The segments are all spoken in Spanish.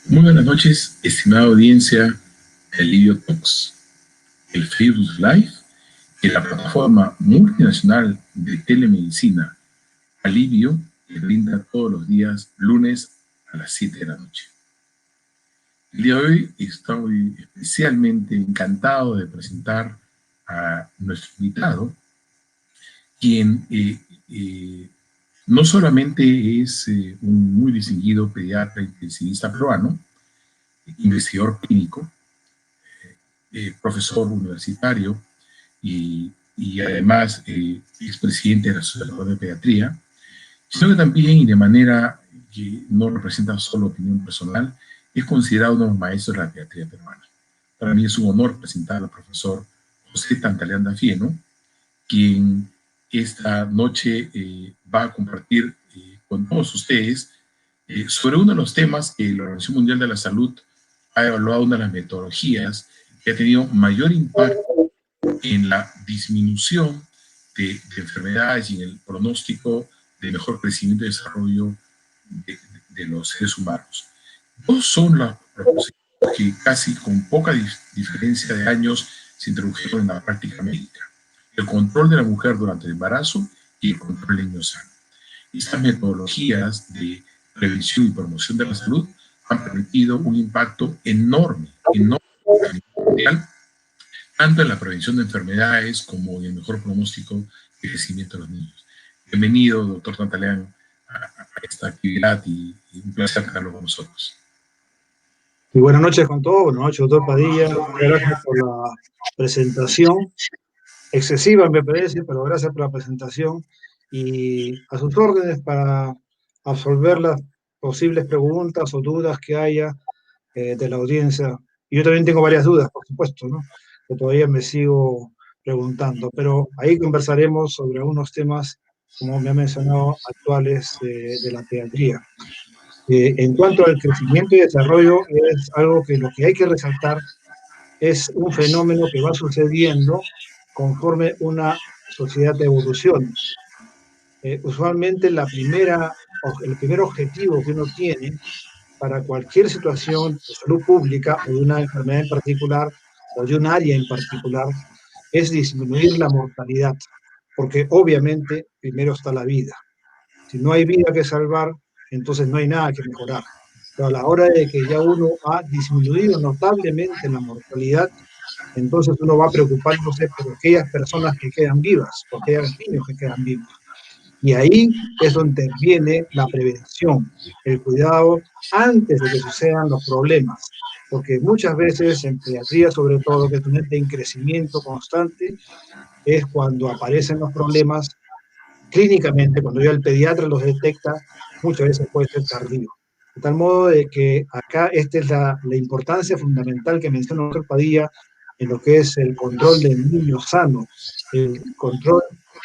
Muy buenas noches, estimada audiencia de Alivio Talks, el Facebook Live y la plataforma multinacional de telemedicina Alivio que brinda todos los días lunes a las 7 de la noche. El día de hoy estoy especialmente encantado de presentar a nuestro invitado, quien no solamente es un muy distinguido pediatra intensivista peruano, investigador clínico, profesor universitario y además expresidente de la Asociación de Pediatría, sino que también, y de manera que no representa solo opinión personal, es considerado uno de los maestros de la pediatría peruana. Para mí es un honor presentar al profesor José Tantaleanda Fieno, quien esta noche va a compartir con todos ustedes sobre uno de los temas que la Organización Mundial de la Salud ha evaluado, una de las metodologías que ha tenido mayor impacto en la disminución de enfermedades y en el pronóstico de mejor crecimiento y desarrollo de los seres humanos. Dos son las proposiciones que casi con poca diferencia de años se introdujeron en la práctica médica: el control de la mujer durante el embarazo y el control del niño sano. Estas metodologías de prevención y promoción de la salud han permitido un impacto enorme a nivel mundial, tanto en la prevención de enfermedades como en el mejor pronóstico y crecimiento de los niños. Bienvenido, doctor Tantaleán, a esta actividad y un placer tenerlo con nosotros. Y buenas noches con todos, buenas noches, doctor Padilla. Gracias por la presentación, excesiva me parece, pero gracias por la presentación y a sus órdenes para absolver las posibles preguntas o dudas que haya de la audiencia. Y yo también tengo varias dudas, por supuesto, ¿no? Que todavía me sigo preguntando, pero ahí conversaremos sobre algunos temas, como me ha mencionado, actuales de la pediatría. En cuanto al crecimiento y desarrollo, es algo que lo que hay que resaltar es un fenómeno que va sucediendo conforme una sociedad evoluciona. Usualmente el primer objetivo que uno tiene para cualquier situación de salud pública o de una enfermedad en particular o de un área en particular es disminuir la mortalidad, porque obviamente primero está la vida. Si no hay vida que salvar, entonces no hay nada que mejorar. Pero a la hora de que ya uno ha disminuido notablemente la mortalidad, entonces uno va preocupándose por aquellas personas que quedan vivas, por aquellos niños que quedan vivos. Y ahí es donde interviene la prevención, el cuidado antes de que sucedan los problemas. Porque muchas veces en pediatría, sobre todo, que es un ente en crecimiento constante, es cuando aparecen los problemas clínicamente, cuando ya el pediatra los detecta, muchas veces puede ser tardío. De tal modo de que acá esta es la importancia fundamental que menciona el doctor Padilla en lo que es el control del niño sano, el control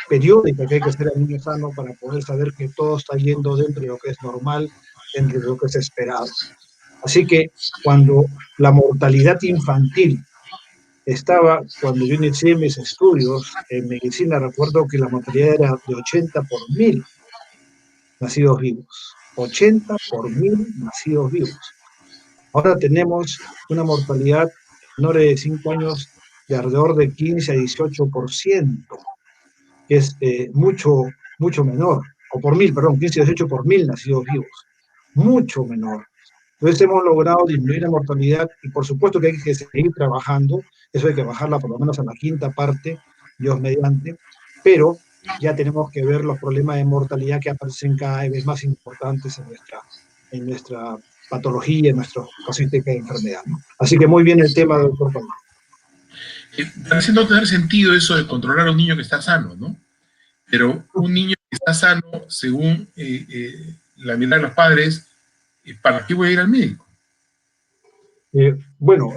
periódico que hay que hacer al niño sano para poder saber que todo está yendo dentro de lo que es normal, dentro de lo que es esperado. Así que cuando la mortalidad infantil cuando yo inicié mis estudios en medicina, recuerdo que la mortalidad era de 80 por 1000 nacidos vivos. 80 por 1000 nacidos vivos. Ahora tenemos una mortalidad menor de 5 años de alrededor de 15 a 18%, que es mucho menor, o por 1000, perdón, 15 a 18 por 1000 nacidos vivos. Mucho menor. Entonces hemos logrado disminuir la mortalidad y por supuesto que hay que seguir trabajando, eso hay que bajarla por lo menos a la quinta parte, Dios mediante, pero ya tenemos que ver los problemas de mortalidad que aparecen cada vez más importantes en nuestra patología, en nuestra casuística de enfermedad, ¿no? Así que muy bien el tema, doctor Padilla. Parece no tener sentido eso de controlar a un niño que está sano, ¿no? Pero un niño que está sano, según la mirada de los padres, ¿para qué voy a ir al médico? Bueno,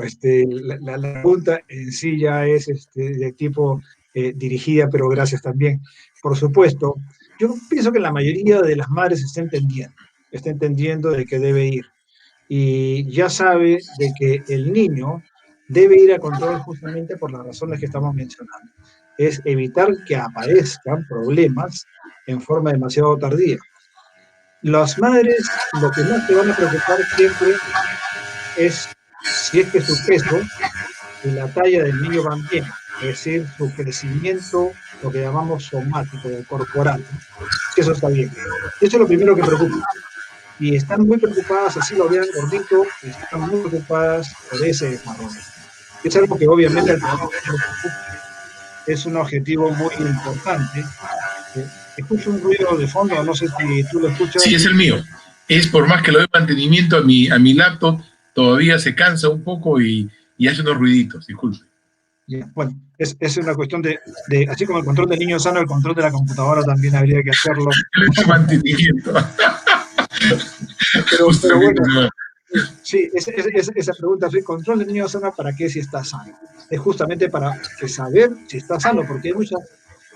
la pregunta en sí ya es de tipo dirigida, pero gracias también. Por supuesto, yo pienso que la mayoría de las madres está entendiendo de que debe ir y ya sabe de que el niño debe ir a control justamente por las razones que estamos mencionando. Es evitar que aparezcan problemas en forma demasiado tardía. Las madres lo que más se van a preocupar siempre es si es que su peso y la talla del niño van bien, es decir, su crecimiento, lo que llamamos somático, o corporal, ¿no? Si eso está bien. Eso es lo primero que preocupa. Y están muy preocupadas, así lo vean gordito, están muy preocupadas por ese desarrollo. Es algo que obviamente al trabajo es un objetivo muy importante. Escucho un ruido de fondo, no sé si tú lo escuchas. Sí, es el mío. Es por más que lo doy mantenimiento a mi laptop, todavía se cansa un poco y hace unos ruiditos, disculpe. Ya, bueno, es una cuestión así como el control del niño sano, el control de la computadora también habría que hacerlo. Le hecho mantenimiento. Pero Justamente, bueno, ¿no? sí, esa pregunta, ¿el control del niño sano para qué si está sano? Es justamente para que saber si está sano, porque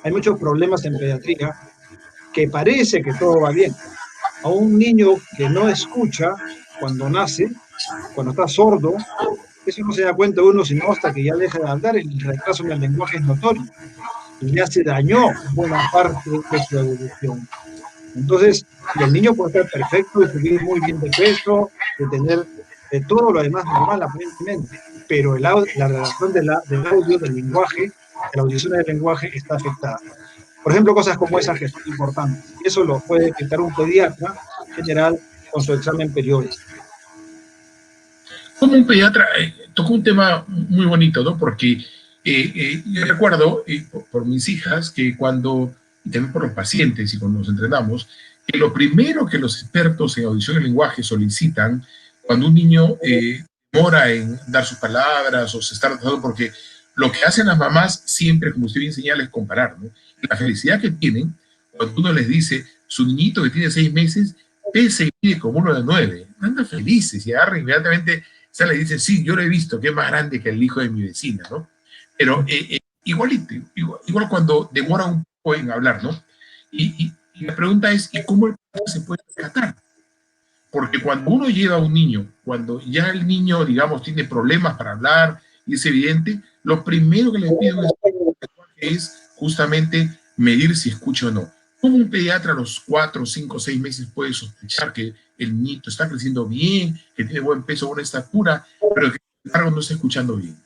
hay muchos problemas en pediatría que parece que todo va bien. A un niño que no escucha cuando nace, cuando está sordo, eso no se da cuenta uno sino hasta que ya deja de hablar, el retraso en el lenguaje es notorio y ya se dañó buena parte de su evolución. Entonces, y el niño puede estar perfecto, de subir muy bien de peso, de tener todo lo demás normal aparentemente, pero la relación del audio, del lenguaje, de la audición del lenguaje está afectada. Por ejemplo, cosas como esas que son importantes. Eso lo puede detectar un pediatra general con su examen periódico. Como un pediatra tocó un tema muy bonito, ¿no? Porque yo recuerdo por mis hijas que cuando, y también por los pacientes y cuando nos entrenamos, que lo primero que los expertos en audición y lenguaje solicitan cuando un niño demora en dar sus palabras o se está retrasando, porque lo que hacen las mamás siempre, como usted bien señala, es comparar, ¿no? La felicidad que tienen cuando uno les dice, su niñito que tiene 6 meses pesa y mide como uno de 9, andan felices y agarran inmediatamente, se le dice, sí, yo lo he visto, que es más grande que el hijo de mi vecina, ¿no? Pero igualito, igual cuando demora un poco en hablar, ¿no? Y la pregunta es, ¿y cómo el padre se puede rescatar? Porque cuando uno lleva a un niño, cuando ya el niño, digamos, tiene problemas para hablar y es evidente, lo primero que le piden es justamente medir si escucha o no. ¿Cómo un pediatra a los 4, 5, 6 meses puede sospechar que el niño está creciendo bien, que tiene buen peso, buena estatura, pero que sin embargo no está escuchando bien?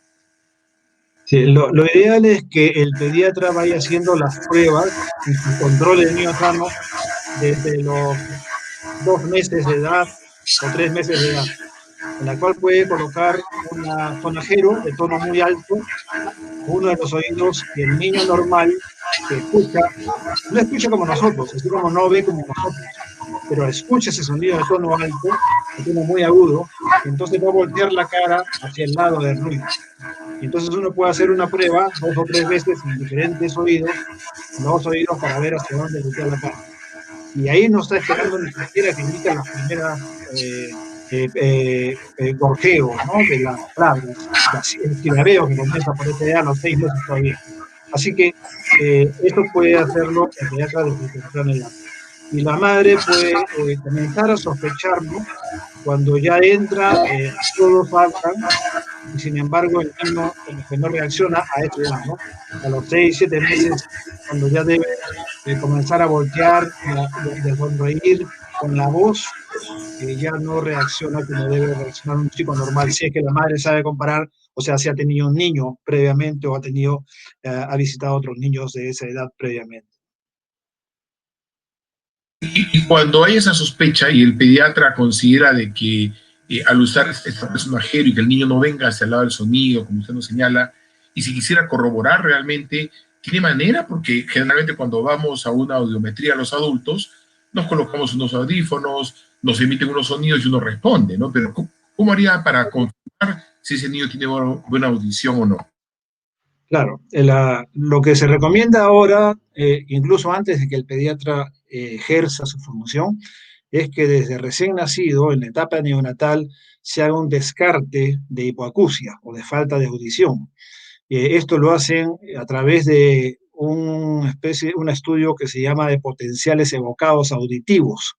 Sí, lo ideal es que el pediatra vaya haciendo las pruebas y su control de niño sano desde los 2 meses de edad o 3 meses de edad, en la cual puede colocar un sonajero de tono muy alto a uno de los oídos y el niño normal que escucha, no escucha como nosotros, así como no ve como nosotros, pero escucha ese sonido de tono alto, de tono muy agudo, y entonces va a voltear la cara hacia el lado del ruido. Y entonces uno puede hacer una prueba 2 o 3 veces en diferentes oídos, en los oídos para ver hacia dónde voltea la cara. Y ahí no está esperando ni siquiera que emita las primeras gorjeos, ¿no? De las palabras, el silabeo que comienza por esa edad a los 6 meses todavía. Así que eso puede hacerlo el pediatra desde temprana edad. Y la madre puede comenzar a sospecharlo cuando ya entra, todos hablan, y sin embargo el niño como que no reacciona a esa edad, ¿no? A los 6, 7 meses, cuando ya debe comenzar a voltear y a sonreír con la voz, ya no reacciona como debe reaccionar un chico normal, si es que la madre sabe comparar, o sea, si ha tenido un niño previamente o ha visitado a otros niños de esa edad previamente. Y cuando hay esa sospecha y el pediatra considera de que al usar este personajero y que el niño no venga hacia el lado del sonido, como usted nos señala, y si quisiera corroborar realmente, ¿tiene manera? Porque generalmente cuando vamos a una audiometría a los adultos, nos colocamos unos audífonos, nos emiten unos sonidos y uno responde, ¿no? Pero ¿cómo haría para confirmar si ese niño tiene buena audición o no? Claro, lo que se recomienda ahora, incluso antes de que el pediatra ejerza su función, es que desde recién nacido, en la etapa neonatal, se haga un descarte de hipoacusia o de falta de audición. Esto lo hacen a través de un estudio que se llama de potenciales evocados auditivos.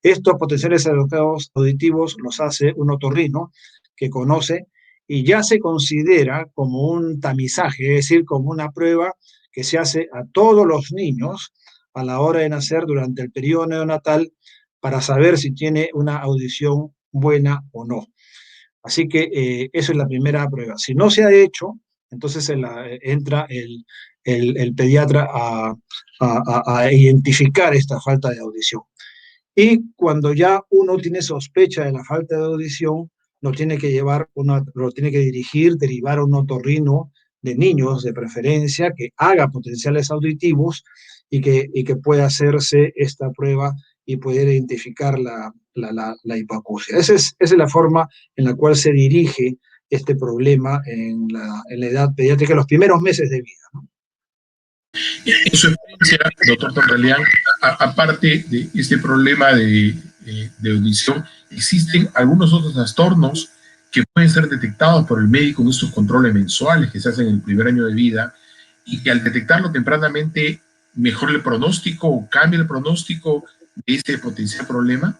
Estos potenciales evocados auditivos los hace un otorrino que conoce y ya se considera como un tamizaje, es decir, como una prueba que se hace a todos los niños a la hora de nacer durante el periodo neonatal para saber si tiene una audición buena o no. Así que eso es la primera prueba. Si no se ha hecho, entonces entra el pediatra a identificar esta falta de audición. Y cuando ya uno tiene sospecha de la falta de audición, lo tiene que dirigir, derivar a un otorrino de niños, de preferencia, que haga potenciales auditivos y que pueda hacerse esta prueba y poder identificar la hipoacusia. Esa es la forma en la cual se dirige este problema en la edad pediátrica, en los primeros meses de vida, ¿no? En su experiencia, doctor Torrelián, aparte de este problema de audición, ¿existen algunos otros trastornos que pueden ser detectados por el médico en estos controles mensuales que se hacen en el primer año de vida y que al detectarlo tempranamente mejore el pronóstico o cambie el pronóstico de este potencial problema?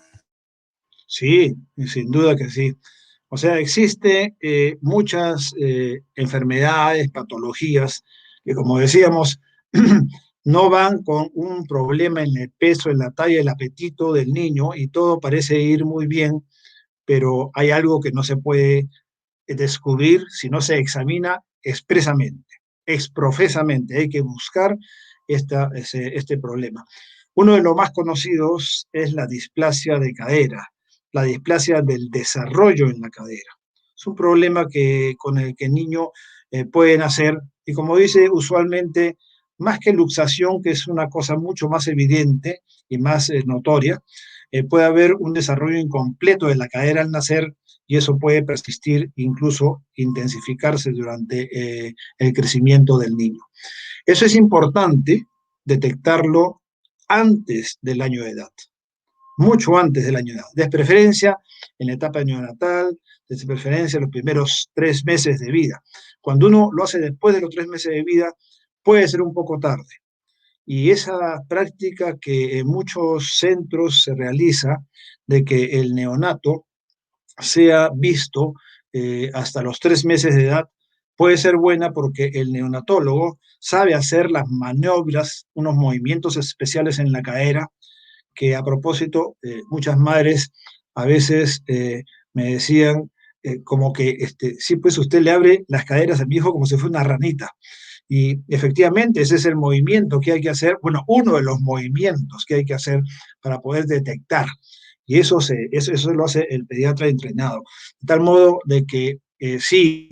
Sí, sin duda que sí. O sea, existe muchas enfermedades, patologías, que como decíamos, no van con un problema en el peso, en la talla, el apetito del niño y todo parece ir muy bien, pero hay algo que no se puede descubrir si no se examina expresamente, exprofesamente. Hay que buscar este problema. Uno de los más conocidos es la displasia de cadera, la displasia del desarrollo en la cadera. Es un problema con el que el niño puede nacer y como dice usualmente, más que luxación, que es una cosa mucho más evidente y más notoria, puede haber un desarrollo incompleto de la cadera al nacer y eso puede persistir, incluso intensificarse durante el crecimiento del niño. Eso es importante detectarlo antes del año de edad, mucho antes del año de edad, de preferencia en la etapa neonatal, de preferencia en los primeros 3 meses de vida. Cuando uno lo hace después de los 3 meses de vida, puede ser un poco tarde. Y esa práctica que en muchos centros se realiza de que el neonato sea visto hasta los 3 meses de edad puede ser buena porque el neonatólogo sabe hacer las maniobras, unos movimientos especiales en la cadera, que a propósito, muchas madres a veces me decían como que, sí, pues usted le abre las caderas a mi hijo como si fuera una ranita. Y efectivamente ese es el movimiento que hay que hacer, bueno, uno de los movimientos que hay que hacer para poder detectar. Y eso lo hace el pediatra entrenado. De tal modo de que sí,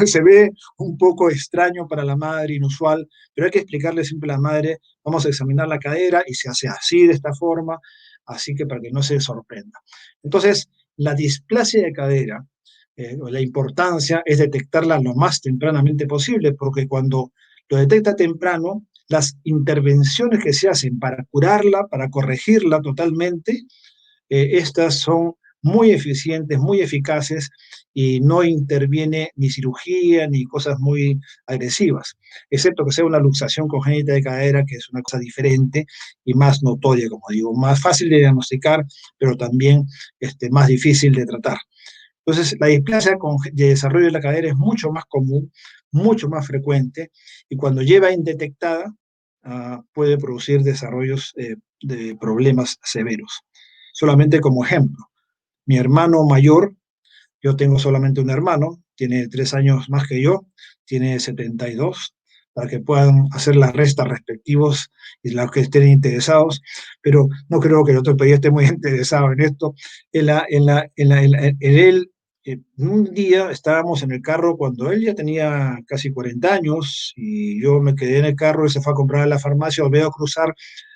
se ve un poco extraño para la madre, inusual, pero hay que explicarle siempre a la madre, vamos a examinar la cadera y se hace así, de esta forma, así que para que no se sorprenda. Entonces, la displasia de cadera, la importancia es detectarla lo más tempranamente posible, porque cuando lo detecta temprano, las intervenciones que se hacen para curarla, para corregirla totalmente, estas son muy eficientes, muy eficaces y no interviene ni cirugía ni cosas muy agresivas, excepto que sea una luxación congénita de cadera, que es una cosa diferente y más notoria, como digo, más fácil de diagnosticar, pero también más difícil de tratar. Entonces, la displasia de desarrollo de la cadera es mucho más común, mucho más frecuente, y cuando lleva indetectada, puede producir desarrollos de problemas severos. Solamente como ejemplo, mi hermano mayor, yo tengo solamente un hermano, tiene 3 años más que yo, tiene 72, para que puedan hacer las restas respectivos y los que estén interesados, pero no creo que el otro país esté muy interesado en esto. En él, un día estábamos en el carro cuando él ya tenía casi 40 años y yo me quedé en el carro y se fue a comprar a la farmacia, lo veo cruzar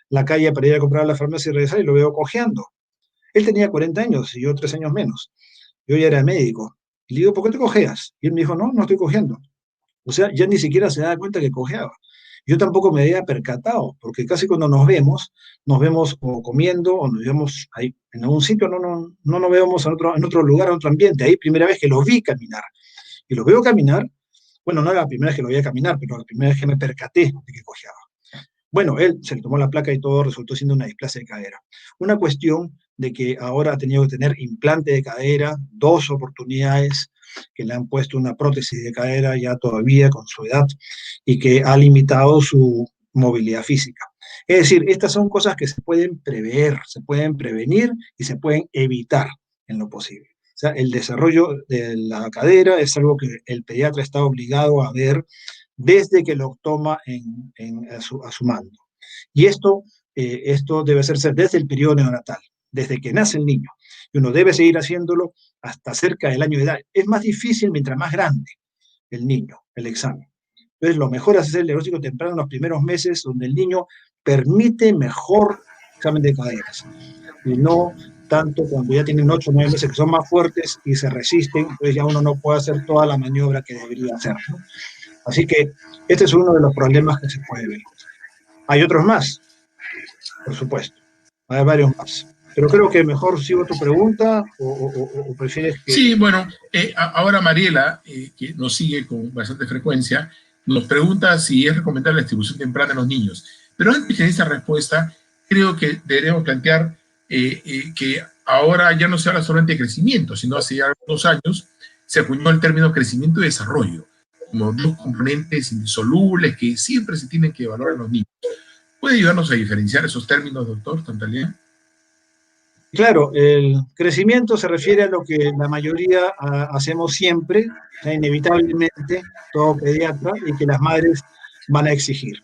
la calle para ir a comprar a la farmacia y regresar y lo veo cojeando. Él tenía 40 años y yo 3 años menos. Yo ya era médico. Y le digo, ¿por qué te cojeas? Y él me dijo, no, no estoy cojeando. O sea, ya ni siquiera se da cuenta que cojeaba. Yo tampoco me había percatado, porque casi cuando nos vemos o comiendo o nos vemos ahí en algún sitio, no nos vemos en otro lugar, en otro ambiente. Ahí primera vez que lo vi caminar. Y lo veo caminar, bueno, no era la primera vez que lo veía caminar, pero la primera vez que me percaté de que cojeaba. Bueno, él se le tomó la placa y todo resultó siendo una displasia de cadera. Una cuestión de que ahora ha tenido que tener implante de cadera, 2 oportunidades, que le han puesto una prótesis de cadera ya todavía con su edad y que ha limitado su movilidad física. Es decir, estas son cosas que se pueden prever, se pueden prevenir y se pueden evitar en lo posible. sea, el desarrollo de la cadera es algo que el pediatra está obligado a ver desde que lo toma a su mando. Y esto debe hacerse desde el periodo neonatal, desde que nace el niño. Y uno debe seguir haciéndolo hasta cerca del año de edad. Es más difícil mientras más grande el niño, el examen. Entonces, lo mejor es hacer el diagnóstico temprano en los primeros meses, donde el niño permite mejor examen de caderas. Y no tanto cuando ya tienen 8 o 9 meses que son más fuertes y se resisten, entonces ya uno no puede hacer toda la maniobra que debería hacer, ¿no? Así que este es uno de los problemas que se puede ver. Hay otros más, por supuesto. Hay varios más. Pero creo que mejor sigo tu pregunta o prefieres que... Sí, bueno, ahora Mariela, que nos sigue con bastante frecuencia, nos pregunta si es recomendable la distribución temprana en los niños. Pero antes de esa respuesta, creo que deberemos plantear que ahora ya no se habla solamente de crecimiento, sino hace ya algunos años se acuñó el término crecimiento y desarrollo, como dos componentes indisolubles que siempre se tienen que evaluar en los niños. ¿Puede ayudarnos a diferenciar esos términos, doctor Tantalía? Claro, el crecimiento se refiere a lo que la mayoría hacemos siempre, o sea, inevitablemente, todo pediatra, y que las madres van a exigir,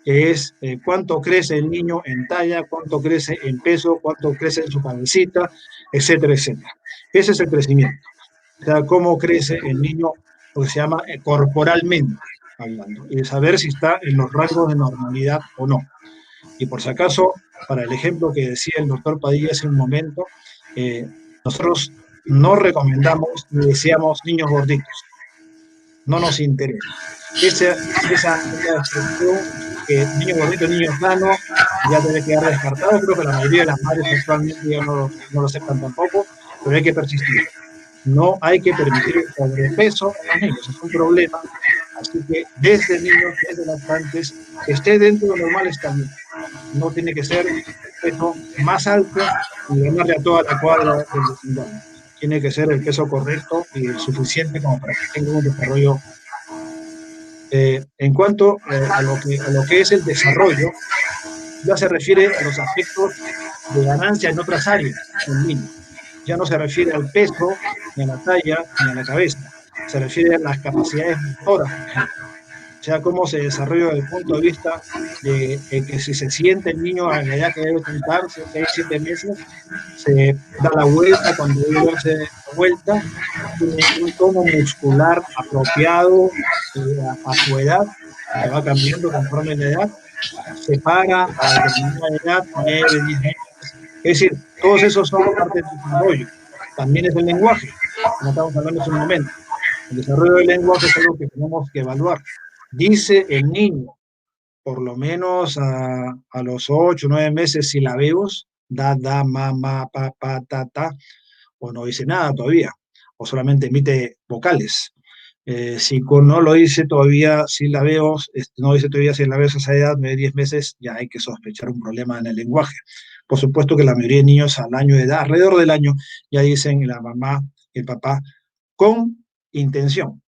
que es cuánto crece el niño en talla, cuánto crece en peso, cuánto crece en su cabecita, etcétera, etcétera. Ese es el crecimiento. O sea, cómo crece el niño, lo que se llama corporalmente hablando, y saber si está en los rangos de normalidad o no. Y por si acaso, para el ejemplo que decía el doctor Padilla hace un momento, nosotros no recomendamos ni deseamos niños gorditos, no nos interesa. Esa expresión que niño gordito, niño sano, ya debe quedar descartado. Creo que la mayoría de las madres actualmente ya no lo sepan tampoco, pero hay que persistir. No hay que permitir el sobrepeso en los niños, es un problema. Así que desde niños, desde lactantes, que esté dentro de lo normal está bien. No tiene que ser el peso más alto y ganarle a toda la cuadra del vecindario. Tiene que ser el peso correcto y el suficiente como para que tenga un desarrollo. En cuanto a lo que es el desarrollo, ya se refiere a los aspectos de ganancia en otras áreas del niño. Ya no se refiere al peso, ni a la talla, ni a la cabeza. Se refiere a las capacidades motoras, por ejemplo. O sea, cómo se desarrolla desde el punto de vista de que si se siente el niño a la edad que debe sentarse, 6, 7 meses, se da la vuelta, cuando debe darse la vuelta, tiene un tono muscular apropiado a su edad, que va cambiando conforme la edad, se para a determinada edad, 9, 10 meses. Es decir, todos esos son parte del desarrollo. También es el lenguaje, como estamos hablando hace un momento. El desarrollo del lenguaje es algo que tenemos que evaluar. Dice el niño, por lo menos a los 8 9 meses silabeos, da, ma, pa, ta, o no dice nada todavía, o solamente emite vocales. Si no lo dice todavía silabeos, no dice todavía silabeos a esa edad, 9 10 meses, ya hay que sospechar un problema en el lenguaje. Por supuesto que la mayoría de niños al año de edad, alrededor del año, ya dicen la mamá y el papá con intención.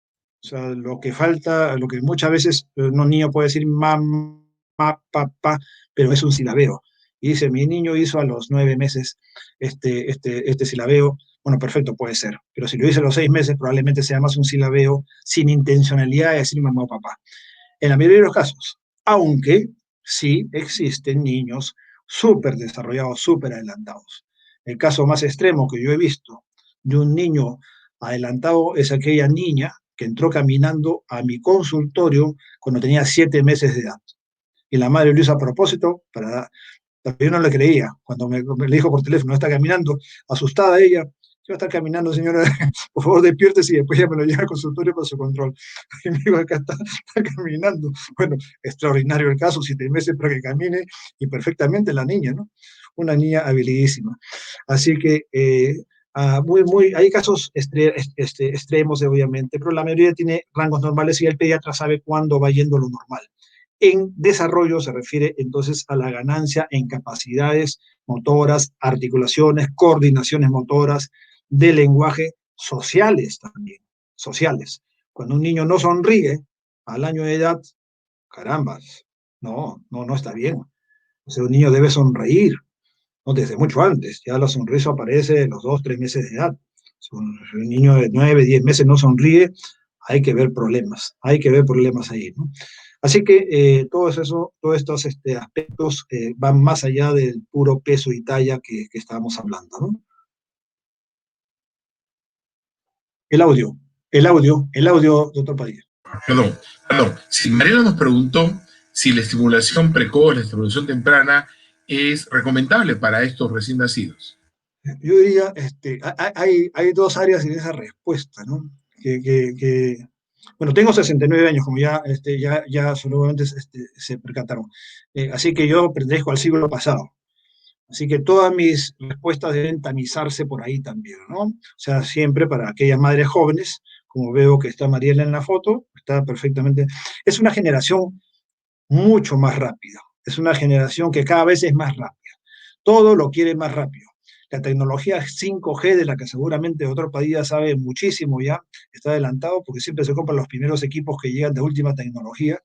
O sea, lo que falta, lo que muchas veces un niño puede decir mamá, papá, pero es un silabeo. Y dice, mi niño hizo a los 9 meses este silabeo. Bueno, perfecto, puede ser. Pero si lo dice a los 6 meses, probablemente sea más un silabeo sin intencionalidad de decir mamá o papá. En la mayoría de los casos. Aunque sí existen niños súper desarrollados, súper adelantados. El caso más extremo que yo he visto de un niño adelantado es aquella niña que entró caminando a mi consultorio cuando tenía 7 meses de edad. Y la madre lo hizo a propósito para... Yo no le creía. Cuando me le dijo por teléfono, está caminando, asustada ella. Yo está caminando, señora, por favor despiértese y después ya me lo lleva al consultorio para su control. Y me dijo, acá está caminando. Bueno, extraordinario el caso, 7 meses para que camine y perfectamente la niña, ¿no? Una niña habilidísima. Así que hay casos extremos, obviamente, pero la mayoría tiene rangos normales y el pediatra sabe cuándo va yendo lo normal. En desarrollo se refiere entonces a la ganancia en capacidades motoras, articulaciones, coordinaciones motoras, de lenguaje, sociales también, sociales. Cuando un niño no sonríe al año de edad, carambas, no está bien. O sea, un niño debe sonreír, ¿no? Desde mucho antes, ya la sonrisa aparece en los 2, 3 meses de edad. Si un niño de 9, 10 meses no sonríe, hay que ver problemas ahí, ¿no? Así que todos estos aspectos van más allá del puro peso y talla que estábamos hablando, ¿no? El audio, doctor Padilla. Perdón. Si Mariana nos preguntó si la estimulación precoz, la estimulación temprana es recomendable para estos recién nacidos. Yo diría, hay dos áreas en esa respuesta, ¿no? Bueno, tengo 69 años, como ya seguramente se percataron. Así que yo pertenezco al siglo pasado. Así que todas mis respuestas deben tamizarse por ahí también, ¿no? O sea, siempre para aquellas madres jóvenes, como veo que está Mariela en la foto, está perfectamente. Es una generación mucho más rápida. Es una generación que cada vez es más rápida. Todo lo quiere más rápido. La tecnología 5G, de la que seguramente el doctor Padilla sabe muchísimo ya, está adelantado porque siempre se compran los primeros equipos que llegan de última tecnología.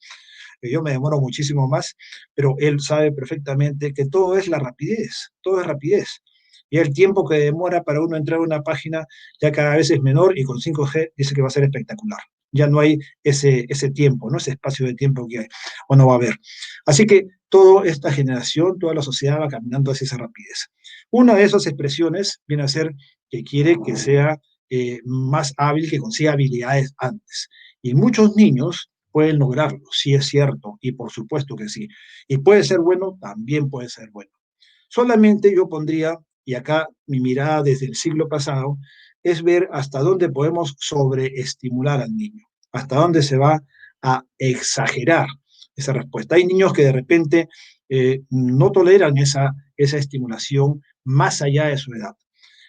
Yo me demoro muchísimo más, pero él sabe perfectamente que todo es la rapidez, todo es rapidez. Y el tiempo que demora para uno entrar a una página ya cada vez es menor y con 5G dice que va a ser espectacular. Ya no hay ese tiempo, ¿no? Ese espacio de tiempo que hay, o no va a haber. Así que toda esta generación, toda la sociedad va caminando hacia esa rapidez. Una de esas expresiones viene a ser que quiere que sea más hábil, que consiga habilidades antes. Y muchos niños pueden lograrlo, sí es cierto, y por supuesto que sí. Y puede ser bueno, también puede ser bueno. Solamente yo pondría, y acá mi mirada desde el siglo pasado, es ver hasta dónde podemos sobreestimular al niño, hasta dónde se va a exagerar esa respuesta. Hay niños que de repente no toleran esa estimulación más allá de su edad.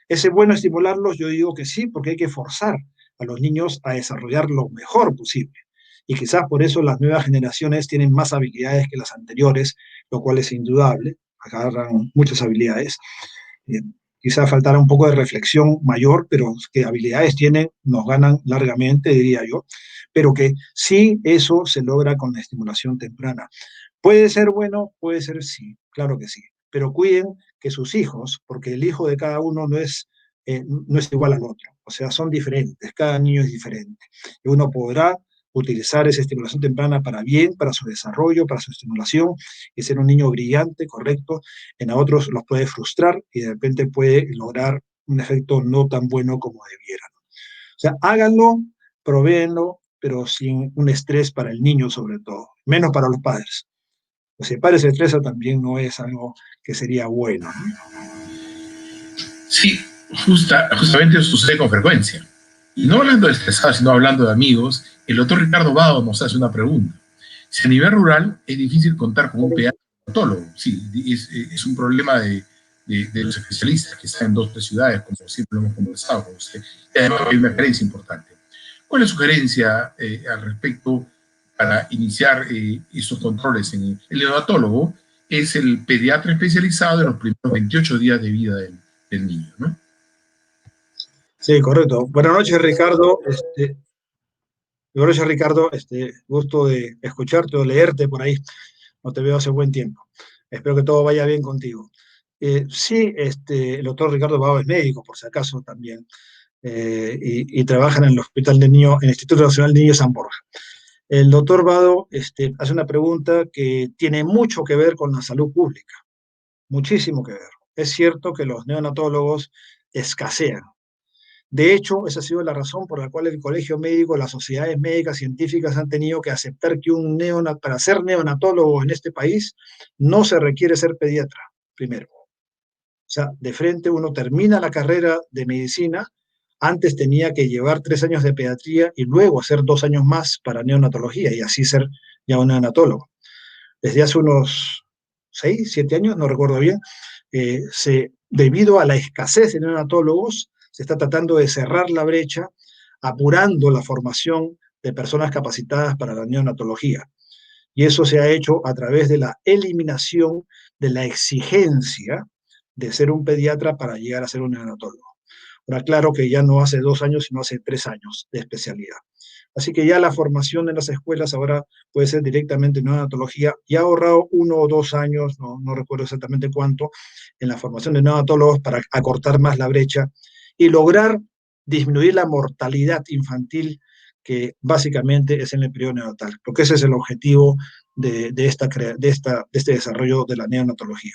¿Es bueno estimularlos? Yo digo que sí, porque hay que forzar a los niños a desarrollar lo mejor posible. Y quizás por eso las nuevas generaciones tienen más habilidades que las anteriores, lo cual es indudable, agarran muchas habilidades. Eh, Quizás faltará un poco de reflexión mayor, pero que habilidades tienen, nos ganan largamente, diría yo, pero que sí eso se logra con la estimulación temprana. ¿Puede ser bueno? Puede ser sí, claro que sí. Pero cuiden que sus hijos, porque el hijo de cada uno no es igual al otro. O sea, son diferentes, cada niño es diferente. Y uno podrá utilizar esa estimulación temprana para bien, para su desarrollo, para su estimulación, y ser un niño brillante, correcto. En a otros los puede frustrar y de repente puede lograr un efecto no tan bueno como debieran. O sea, háganlo, proveenlo, pero sin un estrés para el niño sobre todo, menos para los padres. Pues si el padre se estresa también no es algo que sería bueno, ¿no? Sí, justamente eso sucede con frecuencia. Y no hablando de estresados, sino hablando de amigos, el doctor Ricardo Vado nos hace una pregunta. Si a nivel rural es difícil contar con un pediatra-odontólogo, sí, es un problema de los especialistas que están en 2 o 3 ciudades, como siempre lo hemos conversado con usted, y además hay una carencia importante. ¿Cuál es su sugerencia al respecto para iniciar esos controles en el neonatólogo? Es el pediatra especializado en los primeros 28 días de vida del niño, ¿no? Sí, correcto. Buenas noches, Ricardo. Buenas noches, Ricardo. Gusto de escucharte o leerte por ahí. No te veo hace buen tiempo. Espero que todo vaya bien contigo. Sí, el doctor Ricardo Bau es médico, por si acaso también, y trabaja en el Hospital de Niños, en el Instituto Nacional de Niños San Borja. El doctor Vado hace una pregunta que tiene mucho que ver con la salud pública, muchísimo que ver. Es cierto que los neonatólogos escasean. De hecho, esa ha sido la razón por la cual el Colegio Médico, las sociedades médicas científicas han tenido que aceptar que para ser neonatólogo en este país no se requiere ser pediatra, primero. O sea, de frente uno termina la carrera de medicina, antes tenía que llevar 3 años de pediatría y luego hacer 2 años más para neonatología y así ser ya un neonatólogo. Desde hace unos 6, 7 años, no recuerdo bien, debido a la escasez de neonatólogos, se está tratando de cerrar la brecha, apurando la formación de personas capacitadas para la neonatología. Y eso se ha hecho a través de la eliminación de la exigencia de ser un pediatra para llegar a ser un neonatólogo. Ahora, claro que ya no hace 2 años, sino hace 3 años de especialidad. Así que ya la formación en las escuelas ahora puede ser directamente en neonatología y ha ahorrado 1 o 2 años, no recuerdo exactamente cuánto, en la formación de neonatólogos para acortar más la brecha y lograr disminuir la mortalidad infantil, que básicamente es en el periodo neonatal, porque ese es el objetivo de este desarrollo de la neonatología.